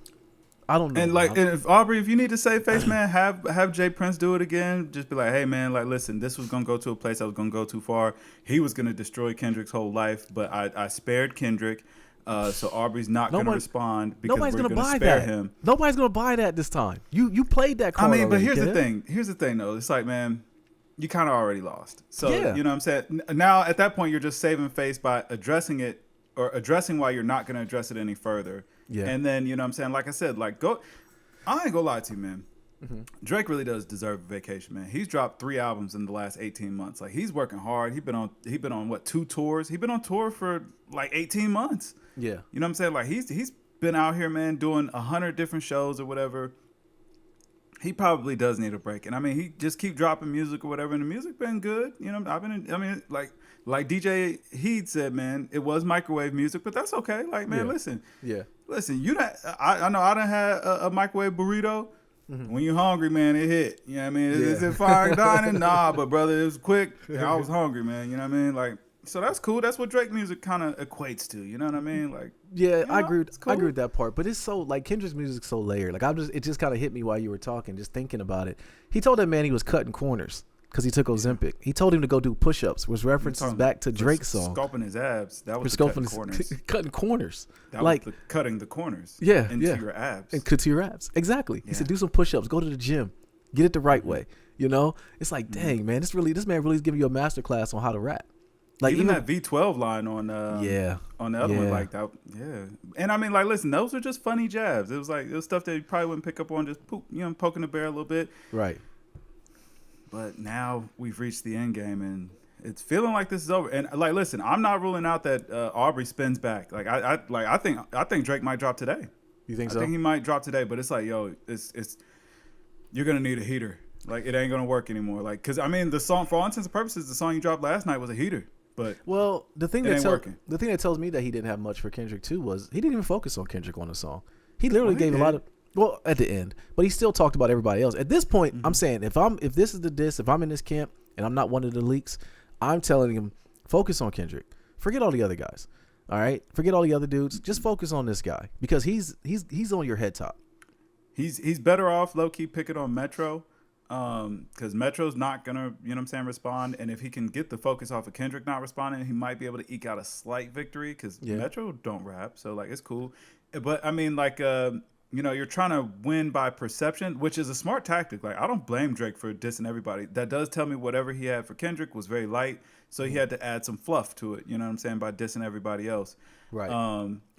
Speaker 1: I don't know.
Speaker 2: And like, and if Aubrey, if you need to save face, man, have Jay Prince do it again. Just be like, hey, man, like, listen, this was gonna go to a place I was gonna go too far. He was gonna destroy Kendrick's whole life, but I spared Kendrick. So Aubrey's not gonna respond because we're gonna spare him.
Speaker 1: Nobody's gonna buy that this time. You played that card.
Speaker 2: I mean, but here's the thing. Here's the thing, though. It's like, man, you kind of already lost. So you know what I'm saying. Now at that point, you're just saving face by addressing it, or addressing why you're not gonna address it any further. Yeah. And then, you know what I'm saying, like I said, like, go. I ain't gonna lie to you, man. Drake really does deserve a vacation, man. He's dropped 3 albums in the last 18 months. Like, he's working hard. He been on what, 2 tours? He been on tour for like 18 months.
Speaker 1: Yeah.
Speaker 2: You know what I'm saying? Like, he's been out here, man, doing 100 different shows or whatever. He probably does need a break. And I mean, he just keep dropping music or whatever, and the music been good. You know, like DJ Heed said, man, it was microwave music, but that's okay. Like, man, listen, you know, I know I done had a microwave burrito. When you hungry, man, it hit. You know what I mean? Is it fine dining? Nah, but brother, it was quick. I was hungry, man. You know what I mean? Like, so that's cool. That's what Drake music kind of equates to. You know what I mean? Like,
Speaker 1: yeah,
Speaker 2: you know,
Speaker 1: I agree.
Speaker 2: cool.
Speaker 1: I agree with that part. But it's so like Kendrick's music's so layered. Like it just kind of hit me while you were talking, just thinking about it. He told that man he was cutting corners because he took Ozempic. He told him to go do push-ups, which references back to Drake's song.
Speaker 2: Sculpting his abs. That was cutting corners.
Speaker 1: Cutting corners.
Speaker 2: That
Speaker 1: like
Speaker 2: was cutting the corners.
Speaker 1: Yeah,
Speaker 2: into your abs.
Speaker 1: To your abs. Exactly. He said do some push-ups. Go to the gym. Get it the right way. You know, it's like, dang, man, this man really is giving you a masterclass on how to rap. Like
Speaker 2: even that V12 line on on the other one, like that, And I mean, like, listen, those are just funny jabs. It was stuff that you probably wouldn't pick up on, just poking the bear a little bit,
Speaker 1: right?
Speaker 2: But now we've reached the end game, and it's feeling like this is over. And like, listen, I'm not ruling out that Aubrey spins back. Like, I think Drake might drop today.
Speaker 1: You think so?
Speaker 2: I think he might drop today, but it's like, yo, it's you're gonna need a heater. Like, it ain't gonna work anymore. Like, cause I mean, the song, for all intents and purposes, the song you dropped last night was a heater. But
Speaker 1: the thing that tells me that he didn't have much for Kendrick too was he didn't even focus on Kendrick on the song. He literally gave a lot of at the end, but he still talked about everybody else. At this point, I'm saying if this is the diss, if I'm in this camp and I'm not one of the leaks, I'm telling him focus on Kendrick. Forget all the other guys. All right, forget all the other dudes. Just focus on this guy because he's on your head top.
Speaker 2: He's better off low key picking on Metro. Because Metro's not gonna, you know what I'm saying, respond, and if he can get the focus off of Kendrick not responding, he might be able to eke out a slight victory. Because Metro don't rap, so like it's cool. But I mean, like, you know, you're trying to win by perception, which is a smart tactic. Like, I don't blame Drake for dissing everybody. That does tell me whatever he had for Kendrick was very light, so he had to add some fluff to it. You know what I'm saying, by dissing everybody else.
Speaker 1: Right.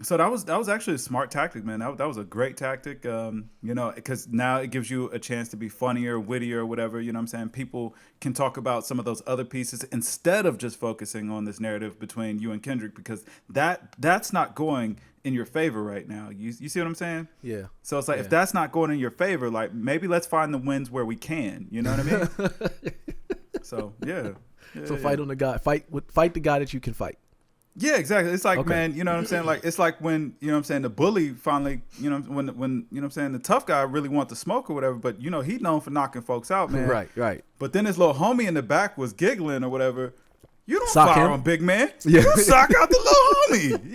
Speaker 2: So that was actually a smart tactic, man. That was a great tactic. You know, because now it gives you a chance to be funnier, wittier, whatever. You know what I'm saying? People can talk about some of those other pieces instead of just focusing on this narrative between you and Kendrick, because that's not going in your favor right now. You see what I'm saying?
Speaker 1: Yeah.
Speaker 2: So it's like, if that's not going in your favor, like, maybe let's find the wins where we can. You know what I mean? So fight on the guy. Fight the guy that you can fight. Yeah, exactly. It's like, man, you know what I'm saying? Like, it's like when, you know what I'm saying, the bully finally, you know, when you know what I'm saying, the tough guy really want the smoke or whatever, but, you know, he's known for knocking folks out, man. Right. But then his little homie in the back was giggling or whatever. You don't fire on big man. Yeah. You sock out the little homie.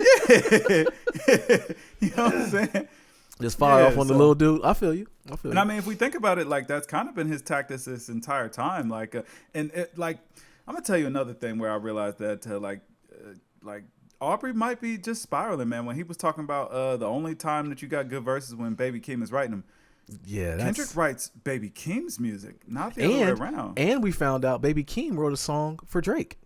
Speaker 2: Yeah. You know what I'm saying? Just fire off on the little dude. I feel you. And I mean, if we think about it, like, that's kind of been his tactic this entire time. Like, and it, like, I'm going to tell you another thing where I realized that, like Aubrey might be just spiraling, man. When he was talking about the only time that you got good verses when Baby Keem is writing them. Yeah, Kendrick writes Baby Keem's music, not the other way around. And we found out Baby Keem wrote a song for Drake.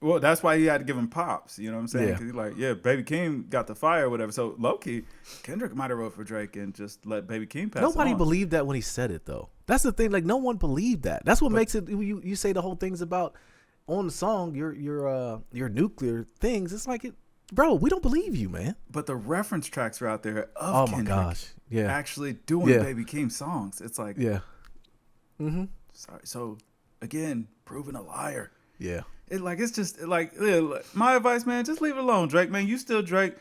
Speaker 2: Well, that's why he had to give him pops. You know what I'm saying? Because he's like, Baby Keem got the fire or whatever. So low-key, Kendrick might have wrote for Drake and just let Baby Keem pass. Nobody believed that when he said it, though. That's the thing. Like, no one believed that. That's what makes it. You say the whole thing's about. On the song, your nuclear things. It's like, bro, we don't believe you, man. But the reference tracks are out there of Kendrick actually doing Baby Keem songs. It's like, sorry. So again, proving a liar. Yeah. It's just like, my advice, man, just leave it alone, Drake, man. You still Drake.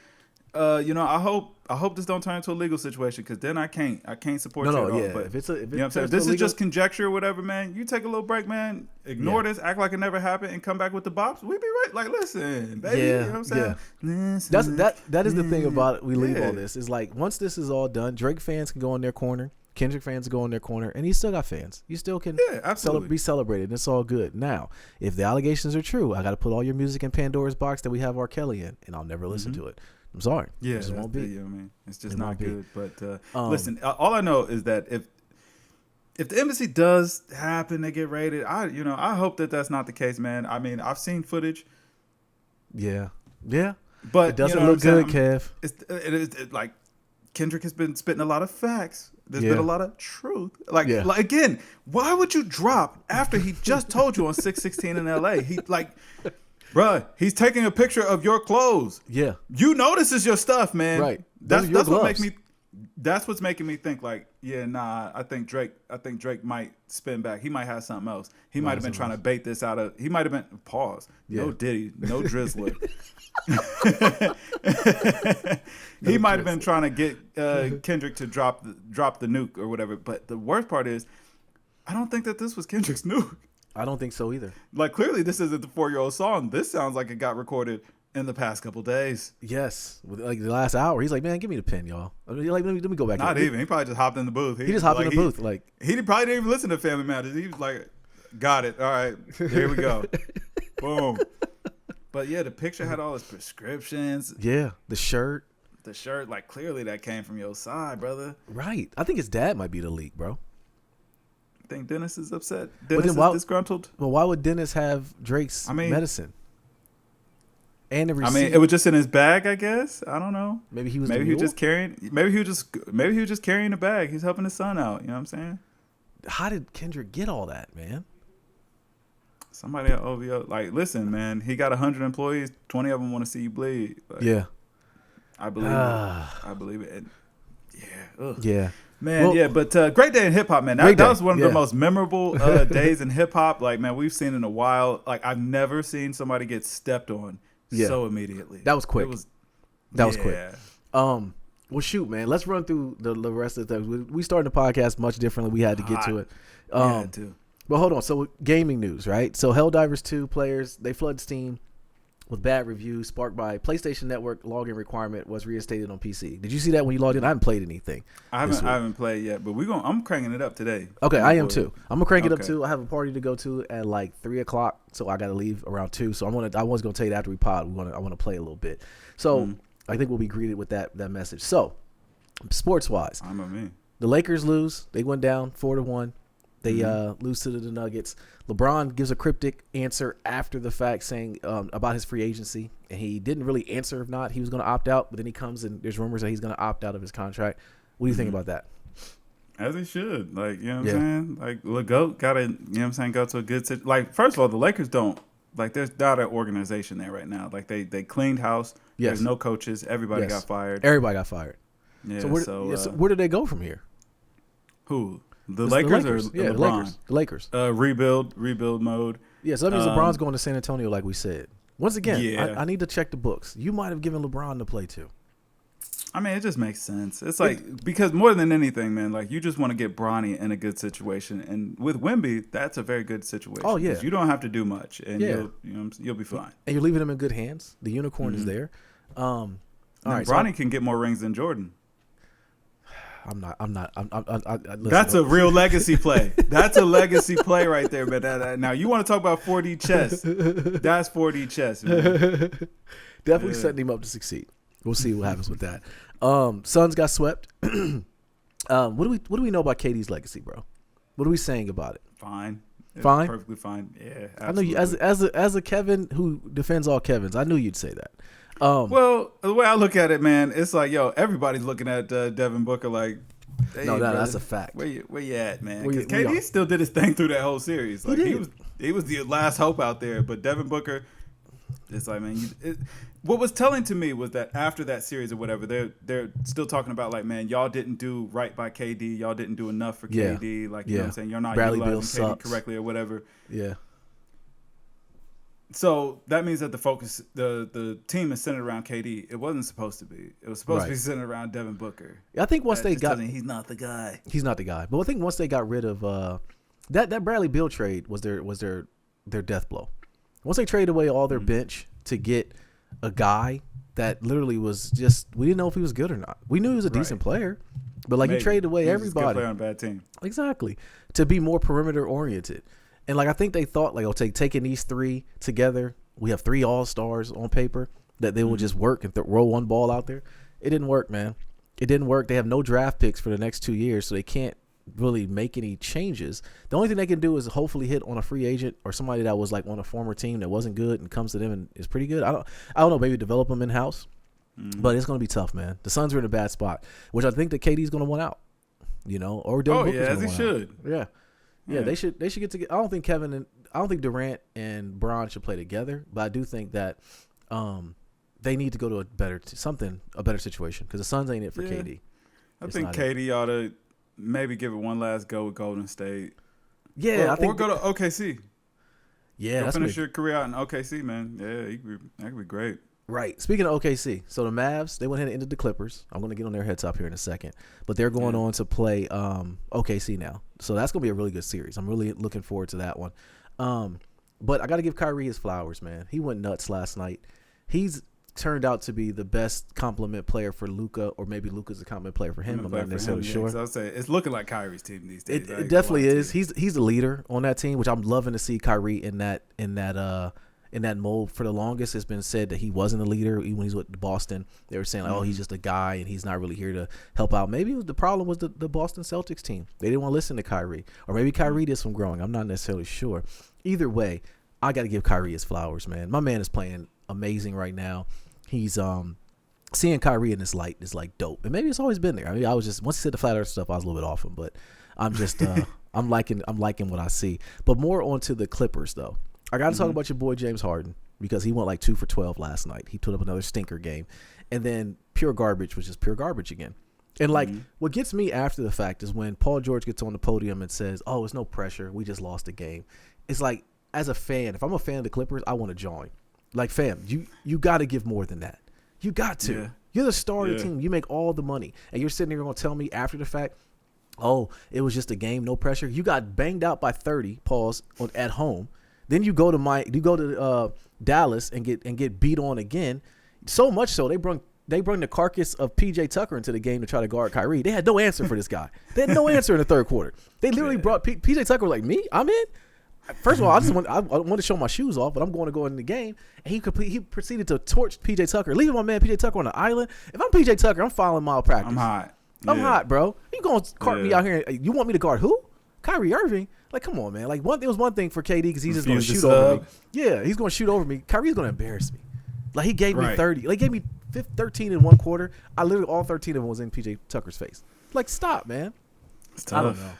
Speaker 2: You know, I hope this don't turn into a legal situation, because then I can't support you at all. Yeah. But if you know what I'm saying? If this is just conjecture or whatever, man, you take a little break, man. Ignore this, act like it never happened, and come back with the bops. We be right. Like, listen, baby. Yeah. You know what I'm saying? Yeah. That is the thing about it. We leave all this. Is like, once this is all done, Drake fans can go in their corner. Kendrick fans go in their corner, and he still got fans. You still can be celebrated, and it's all good. Now, if the allegations are true, I got to put all your music in Pandora's box that we have R. Kelly in, and I'll never listen to it. I'm sorry. Yeah, it won't be. You know what I mean? It's just not good. But listen, all I know is that if the embassy does happen to get raided, I hope that that's not the case, man. I mean, I've seen footage. Yeah. But it doesn't look good, Kev. It's like, Kendrick has been spitting a lot of facts. There's been a lot of truth. Like again, why would you drop after he just told you on 616 in LA? He like, bruh, he's taking a picture of your clothes.
Speaker 1: Yeah.
Speaker 2: You know this is your stuff, man.
Speaker 1: Right.
Speaker 2: That's what makes me. That's what's making me think like, yeah, nah. I think Drake might spin back. He might have something else. He might have been trying to bait this out of. He might have been pause. Yeah. No Diddy, no Drizzler. He might have been trying to get Kendrick to drop the nuke or whatever. But the worst part is, I don't think that this was Kendrick's nuke.
Speaker 1: I don't think so either.
Speaker 2: Like clearly, this isn't the 4-year-old song. This sounds like it got recorded in the past couple days.
Speaker 1: Yes, like the last hour, he's like, "Man, give me the pen, y'all." I mean, like, let me go back.
Speaker 2: Not even. He probably just hopped in the booth.
Speaker 1: He just hopped in the booth. Like
Speaker 2: he probably didn't even listen to Family Matters. He was like, "Got it. All right, here we go." Boom. But yeah, the picture had all his prescriptions.
Speaker 1: Yeah, the shirt.
Speaker 2: Like clearly that came from your side, brother.
Speaker 1: Right. I think his dad might be the leak, bro.
Speaker 2: I think Dennis is upset. Dennis is disgruntled.
Speaker 1: Well, why would Dennis have Drake's medicine? And the receipt.
Speaker 2: I mean, it was just in his bag, I guess. I don't know.
Speaker 1: Maybe he was
Speaker 2: just carrying. Maybe he was just carrying the bag. He's helping his son out. You know what I'm saying?
Speaker 1: How did Kendrick get all that, man?
Speaker 2: Somebody at OVO, like, listen, man. He got 100 employees. 20 of them want to see you bleed. Like,
Speaker 1: yeah,
Speaker 2: I believe it. I believe it. And, yeah. Ugh.
Speaker 1: Yeah.
Speaker 2: Man, well, yeah, but great day in hip hop, man. That was one of the most memorable days in hip hop. Like, man, we've seen in a while. Like, I've never seen somebody get stepped on so immediately.
Speaker 1: That was quick. That was quick. Well, shoot, man. Let's run through the rest of the things. We started the podcast much differently. We had to get to it.
Speaker 2: Too.
Speaker 1: But hold on. So, gaming news, right? So, Helldivers 2 players, they flood Steam with bad reviews sparked by PlayStation Network login requirement was reinstated on PC. Did you see that when you logged in? I haven't played anything. I
Speaker 2: haven't played yet, but I'm cranking it up today.
Speaker 1: Okay, I am too. I'm gonna crank it up too. I have a party to go to at like 3:00, so I gotta leave around 2. So I was gonna tell you that after we pod. I want to play a little bit. So I think we'll be greeted with that message. So sports wise, the Lakers lose. They went down 4-1. They lose to the Nuggets. LeBron gives a cryptic answer after the fact saying about his free agency. And he didn't really answer if not. He was going to opt out, but then he comes and there's rumors that he's going to opt out of his contract. What do you think about that?
Speaker 2: As he should. Like, you know what I'm saying? Like, LeGoat got to, you know what I'm saying, go to a good situation. Like, first of all, the Lakers don't. Like, there's not an organization there right now. Like, they cleaned house. Yes. There's no coaches. Everybody got fired.
Speaker 1: Everybody got fired.
Speaker 2: Yeah,
Speaker 1: so where do they go from here?
Speaker 2: Who? The Lakers or LeBron?
Speaker 1: The Lakers.
Speaker 2: Rebuild mode.
Speaker 1: Yeah, so that means LeBron's going to San Antonio like we said. Once again, I need to check the books. You might have given LeBron the play too.
Speaker 2: I mean, it just makes sense. It's like, because more than anything, man, like you just want to get Bronny in a good situation. And with Wemby, that's a very good situation.
Speaker 1: Oh, yeah.
Speaker 2: You don't have to do much and you'll be fine.
Speaker 1: And you're leaving him in good hands. The unicorn is there. All right,
Speaker 2: Bronny can get more rings than Jordan.
Speaker 1: I'm not. Listen,
Speaker 2: that's a real legacy play. That's a legacy play right there, man. Now you want to talk about 4D chess? That's 4D chess, man.
Speaker 1: Definitely setting him up to succeed. We'll see what happens with that. Suns got swept. What do we know about KD's legacy, bro? What are we saying about it?
Speaker 2: Fine.
Speaker 1: Fine.
Speaker 2: Perfectly fine. Yeah. Absolutely.
Speaker 1: I know you as a Kevin who defends all Kevins. I knew you'd say that.
Speaker 2: Well, the way I look at it, man, it's like, yo, everybody's looking at Devin Booker like, hey,
Speaker 1: no, that's a fact.
Speaker 2: Where you at, man? Because KD still did his thing through that whole series. Like he was the last hope out there, but Devin Booker, it's like, man, what was telling to me was that after that series or whatever, they're still talking about like, man, y'all didn't do right by KD, y'all didn't do enough for KD, like you know what I'm saying, you're not utilizing KD correctly or whatever.
Speaker 1: Yeah.
Speaker 2: So that means that the focus, the team is centered around KD. It wasn't supposed to be. It was supposed to be centered around Devin Booker.
Speaker 1: I think once they got,
Speaker 2: he's not the guy.
Speaker 1: He's not the guy. But I think once they got rid of that Bradley Beal trade was their death blow. Once they traded away all their bench to get a guy that literally was just, we didn't know if he was good or not. We knew he was a decent player, but like you traded away everybody.
Speaker 2: He was a good player on a bad team.
Speaker 1: Exactly, to be more perimeter oriented. And like I think they thought like, taking these three together, we have 3 all-stars on paper, that they will just work and roll one ball out there. It didn't work, man. It didn't work. They have no draft picks for the next 2 years, so they can't really make any changes. The only thing they can do is hopefully hit on a free agent or somebody that was like on a former team that wasn't good and comes to them and is pretty good. I don't know. Maybe develop them in house. But it's going to be tough, man. The Suns are in a bad spot, which I think that KD's going to want out. Or Devin Booker's
Speaker 2: as he should.
Speaker 1: Out. Yeah. They should get together. I don't think Durant and Bron should play together, but I do think that they need to go to a better situation because the Suns ain't it for KD.
Speaker 2: I think KD ought to maybe give it one last go with Golden State.
Speaker 1: Yeah,
Speaker 2: or go to OKC.
Speaker 1: Yeah,
Speaker 2: finish your career out in OKC, man. Yeah, that could be great.
Speaker 1: Right. Speaking of OKC, so the Mavs, they went ahead and ended the Clippers. I'm going to get on their head top here in a second. But they're going on to play OKC now. So that's going to be a really good series. I'm really looking forward to that one. But I got to give Kyrie his flowers, man. He went nuts last night. He's turned out to be the best compliment player for Luka, or maybe Luka's a compliment player for him. I'm not necessarily sure.
Speaker 2: So I would say it's looking like Kyrie's team these days.
Speaker 1: It definitely is. He's the leader on that team, which I'm loving to see Kyrie in that mold. For the longest, it's been said that he wasn't a leader. Even when he's with Boston, they were saying, he's just a guy and he's not really here to help out. Maybe the problem was the Boston Celtics team. They didn't want to listen to Kyrie. Or maybe Kyrie did some growing. I'm not necessarily sure. Either way, I got to give Kyrie his flowers, man. My man is playing amazing right now. He's seeing Kyrie in this light is like dope. And maybe it's always been there. I mean, I was just, once he said the flat earth stuff, I was a little bit off him. But I'm just I'm liking what I see. But more onto the Clippers, though. I got to talk about your boy James Harden because he went like 2 for 12 last night. He put up another stinker game. And then pure garbage was just pure garbage again. And like what gets me after the fact is when Paul George gets on the podium and says, it's no pressure. We just lost the game. It's like, as a fan, if I'm a fan of the Clippers, I want to join. Like, fam, you got to give more than that. You got to. Yeah. You're the star of the team. You make all the money. And you're sitting here going to tell me after the fact, it was just a game, no pressure. You got banged out by 30, at home. Then you go to Dallas and get beat on again. So much so they bring the carcass of PJ Tucker into the game to try to guard Kyrie. They had no answer for this guy. They had no answer in the third quarter. They literally brought PJ Tucker like, me? I'm in? First of all, I want to show my shoes off, but I'm going to go in the game. And he proceeded to torch PJ Tucker, leaving my man PJ Tucker on the island. If I'm PJ Tucker, I'm following malpractice.
Speaker 2: I'm hot.
Speaker 1: I'm hot, bro. You going to cart me out here? You want me to guard who? Kyrie Irving? Like, come on, man. Like, it was one thing for KD because he's just going to shoot over me. Yeah, he's going to shoot over me. Kyrie's going to embarrass me. Like, he gave me 30. Like, he gave me 13 in one quarter. I literally, all 13 of them was in PJ Tucker's face. Like, stop, man.
Speaker 2: It's tough.
Speaker 1: I don't know.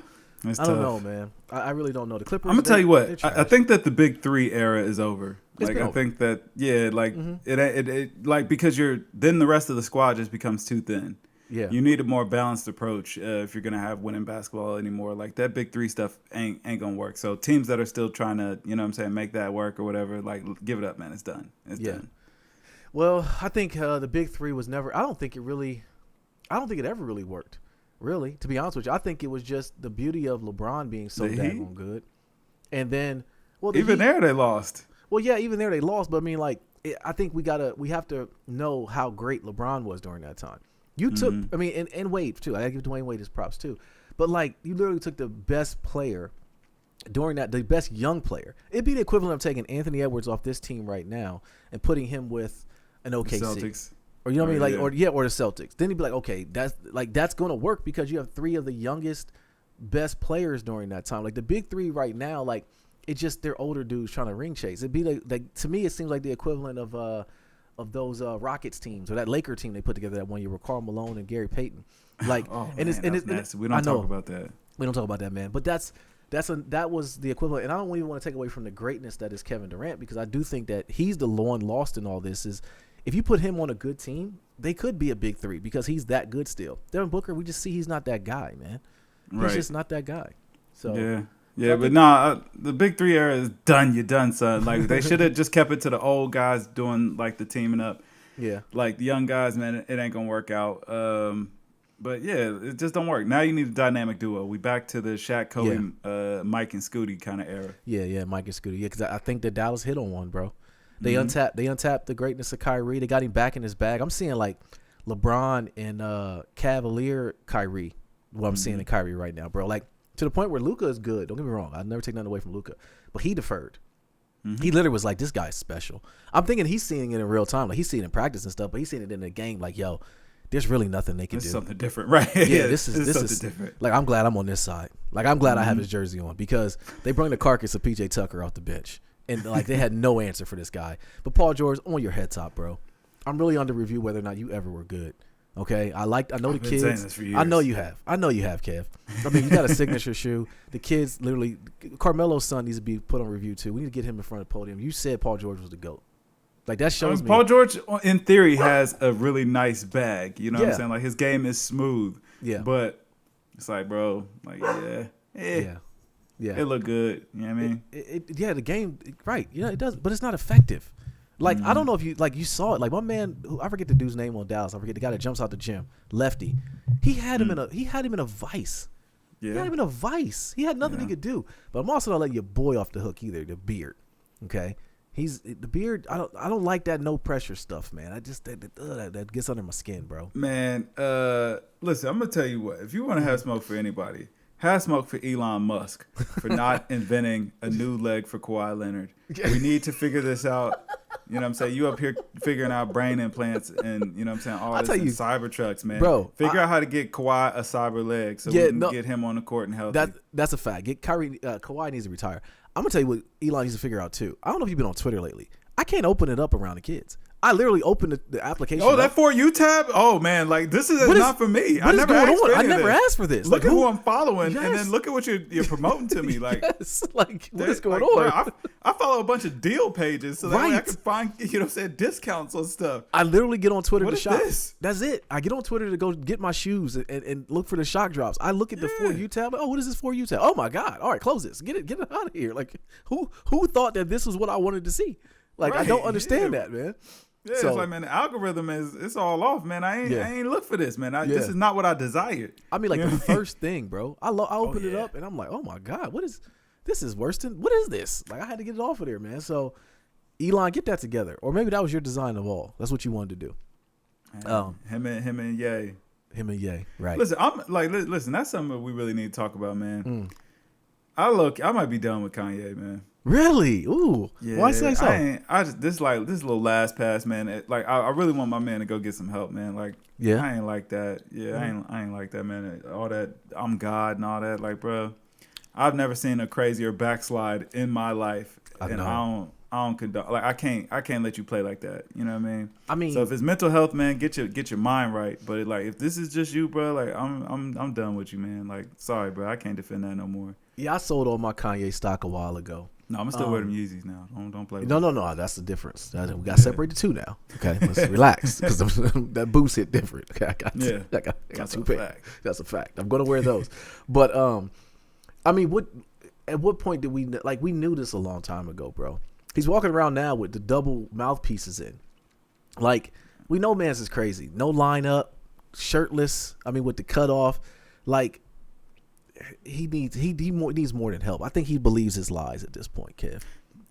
Speaker 1: I don't know, man. I really don't know. The Clippers.
Speaker 2: I'm gonna tell you what. I think that the Big Three era is over.
Speaker 1: I
Speaker 2: think that it like because then the rest of the squad just becomes too thin.
Speaker 1: Yeah.
Speaker 2: You need a more balanced approach if you're gonna have winning basketball anymore. Like that Big Three stuff ain't gonna work. So teams that are still trying to, make that work or whatever, like give it up, man. It's done. It's done.
Speaker 1: Well, I think the Big Three was never. I don't think it ever really worked. Really, to be honest with you, I think it was just the beauty of LeBron being so daggone good. And then,
Speaker 2: even there they lost.
Speaker 1: Well, yeah, even there they lost. But I mean, I think we have to know how great LeBron was during that time. You took, and Wade too. I gotta give Dwayne Wade his props too. But you literally took the best player during that, the best young player. It'd be the equivalent of taking Anthony Edwards off this team right now and putting him with an OKC.
Speaker 2: Celtics.
Speaker 1: Or or the Celtics. Then he'd be like, okay, that's gonna work because you have 3 of the youngest, best players during that time. Like the Big Three right now, it's just they're older dudes trying to ring chase. It'd be like to me, it seems like the equivalent of those Rockets teams or that Laker team they put together that one year with Karl Malone and Gary Payton.
Speaker 2: Nasty. We don't talk about that.
Speaker 1: We don't talk about that, man. But that was the equivalent. And I don't even want to take away from the greatness that is Kevin Durant because I do think that he's the one lost in all this is. If you put him on a good team, they could be a Big Three because he's that good still. Devin Booker, we just see he's not that guy, man. He's just not that guy. So
Speaker 2: the Big Three era is done. You're done, son. Like they should have just kept it to the old guys doing the teaming up.
Speaker 1: Yeah,
Speaker 2: like the young guys, man, it ain't gonna work out. But yeah, it just don't work. Now you need a dynamic duo. We back to the Shaq, Kobe, Mike and Scooty kind of era.
Speaker 1: Yeah, Mike and Scooty. Yeah, because I think that Dallas hit on one, bro. They untapped the greatness of Kyrie. They got him back in his bag. I'm seeing LeBron and Cavalier Kyrie. What I'm seeing in Kyrie right now, bro. To the point where Luka is good. Don't get me wrong. I'd never take nothing away from Luka, but he deferred. He literally was like, "This guy's special." I'm thinking he's seeing it in real time. He's seeing it in practice and stuff, but he's seeing it in the game. There's really nothing they can do.
Speaker 2: This is something different, right?
Speaker 1: Yeah, this is something different. I'm glad I'm on this side. I'm glad I have his jersey on because they bring the carcass of PJ Tucker off the bench. And they had no answer for this guy. But Paul George, on your head top, bro. I'm really under review whether or not you ever were good. Okay, I know the kids.
Speaker 2: Saying this for years.
Speaker 1: I know you have, Kev. I mean, you got a signature shoe. The kids literally, Carmelo's son needs to be put on review too. We need to get him in front of the podium. You said Paul George was the GOAT. Like that shows me.
Speaker 2: Paul George, in theory, has a really nice bag. You know what I'm saying? Like his game is smooth. Yeah. But it's like, bro, like yeah. It look good. You know what I mean?
Speaker 1: The game, right? Yeah, it does, but it's not effective. Like I don't know if you saw it. Like my man, I forget the dude's name on Dallas. I forget the guy that jumps out the gym, Lefty. He had him in a vice. Yeah. He had him in a vice. He had nothing he could do. But I'm also not letting your boy off the hook either. The beard, okay? He's the beard. I don't like that no pressure stuff, man. I just that gets under my skin, bro.
Speaker 2: Man, listen, I'm gonna tell you what. If you want to have smoke for anybody, have smoke for Elon Musk for not inventing a new leg for Kawhi Leonard. We need to figure this out. You know what I'm saying? You up here figuring out brain implants and, you know what I'm saying, all this and cyber trucks, man. Bro, figure out how to get Kawhi a cyber leg so we can get him on the court and healthy.
Speaker 1: That's a fact. Kawhi needs to retire. I'm going to tell you what Elon needs to figure out, too. I don't know if you've been on Twitter lately. I can't open it up around the kids. I literally opened the application.
Speaker 2: Oh, that For You tab? Oh, man. Like, this is not for me.
Speaker 1: I never asked for this. I never asked for this.
Speaker 2: Look at who I'm following, and then look at what you're promoting to me. Like,
Speaker 1: like what is going on?
Speaker 2: Bro, I follow a bunch of deal pages so that way I can find, you know what I'm saying, discounts on stuff.
Speaker 1: I literally get on Twitter
Speaker 2: to
Speaker 1: shop.
Speaker 2: This?
Speaker 1: That's it. I get on Twitter to go get my shoes and look for the shock drops. I look at the For You tab. Oh, what is this For You tab? Oh, my God. All right, close this. Get it out of here. Like, who thought that this was what I wanted to see? Like, I don't understand that, man.
Speaker 2: Yeah, so, it's like, man, the algorithm it's all off, man. I ain't look for this, man. This is not what I desired.
Speaker 1: I mean, like the first thing, bro. I opened it up and I'm like, oh my God, this is worse than what is this? Like I had to get it off of there, man. So Elon, get that together, or maybe that was your design of all. That's what you wanted to do.
Speaker 2: Him and Ye.
Speaker 1: Right?
Speaker 2: Listen, that's something that we really need to talk about, man. I might be done with Kanye, man.
Speaker 1: Really? Ooh. Yeah, why say so?
Speaker 2: This little last pass, man. I really want my man to go get some help, man. Like, I ain't like that. Yeah, I ain't like that, man. All that I'm God and all that. Like, bro, I've never seen a crazier backslide in my life, I don't condone. Like, I can't let you play like that. You know what I mean? So if it's mental health, man, get your mind right. But if this is just you, bro, like I'm done with you, man. Like, sorry, bro, I can't defend that no more.
Speaker 1: Yeah, I sold all my Kanye stock a while ago.
Speaker 2: No, I'm still wearing them Yeezys now. Don't play with
Speaker 1: No. That's the difference. We got to separate the two now. Okay, let's relax because that boost hit different. Okay, I got two pairs. That's a fact. I'm gonna wear those. But I mean, at what point did we we knew this a long time ago, bro? He's walking around now with the double mouthpieces in. Like, we know Mans is crazy. No lineup, shirtless. I mean, with the cutoff. Like, he needs more than help. I think he believes his lies at this point, Kev.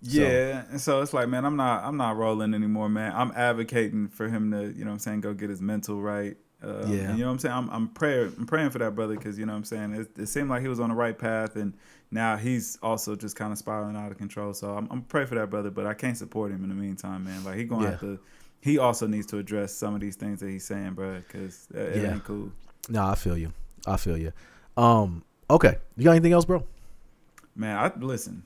Speaker 2: Yeah, and so it's like, man, I'm not rolling anymore, man. I'm advocating for him to, you know what I'm saying, go get his mental right. And you know what I'm saying? I'm praying for that brother because, you know what I'm saying, it seemed like he was on the right path, and now he's also just kind of spiraling out of control. So I'm praying for that brother, but I can't support him in the meantime, man. Like, he also needs to address some of these things that he's saying, bro, because it ain't cool.
Speaker 1: No, I feel you. Okay, you got anything else, bro?
Speaker 2: Man, listen.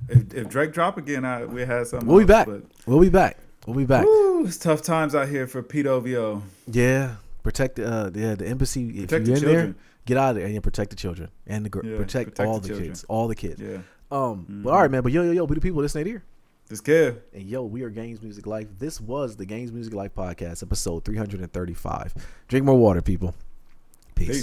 Speaker 2: If Drake drop again, we have something.
Speaker 1: We'll be back. We'll be back.
Speaker 2: Woo, it's tough times out here for Pete OVO.
Speaker 1: Yeah, protect the embassy. If you're in there, get out of there and protect the children and protect all the kids. All the kids. Yeah. But all right, man. But yo, we the people listening here.
Speaker 2: This kid.
Speaker 1: And yo, we are Games Music Life. This was the Games Music Life podcast, episode 335. Drink more water, people. Peace.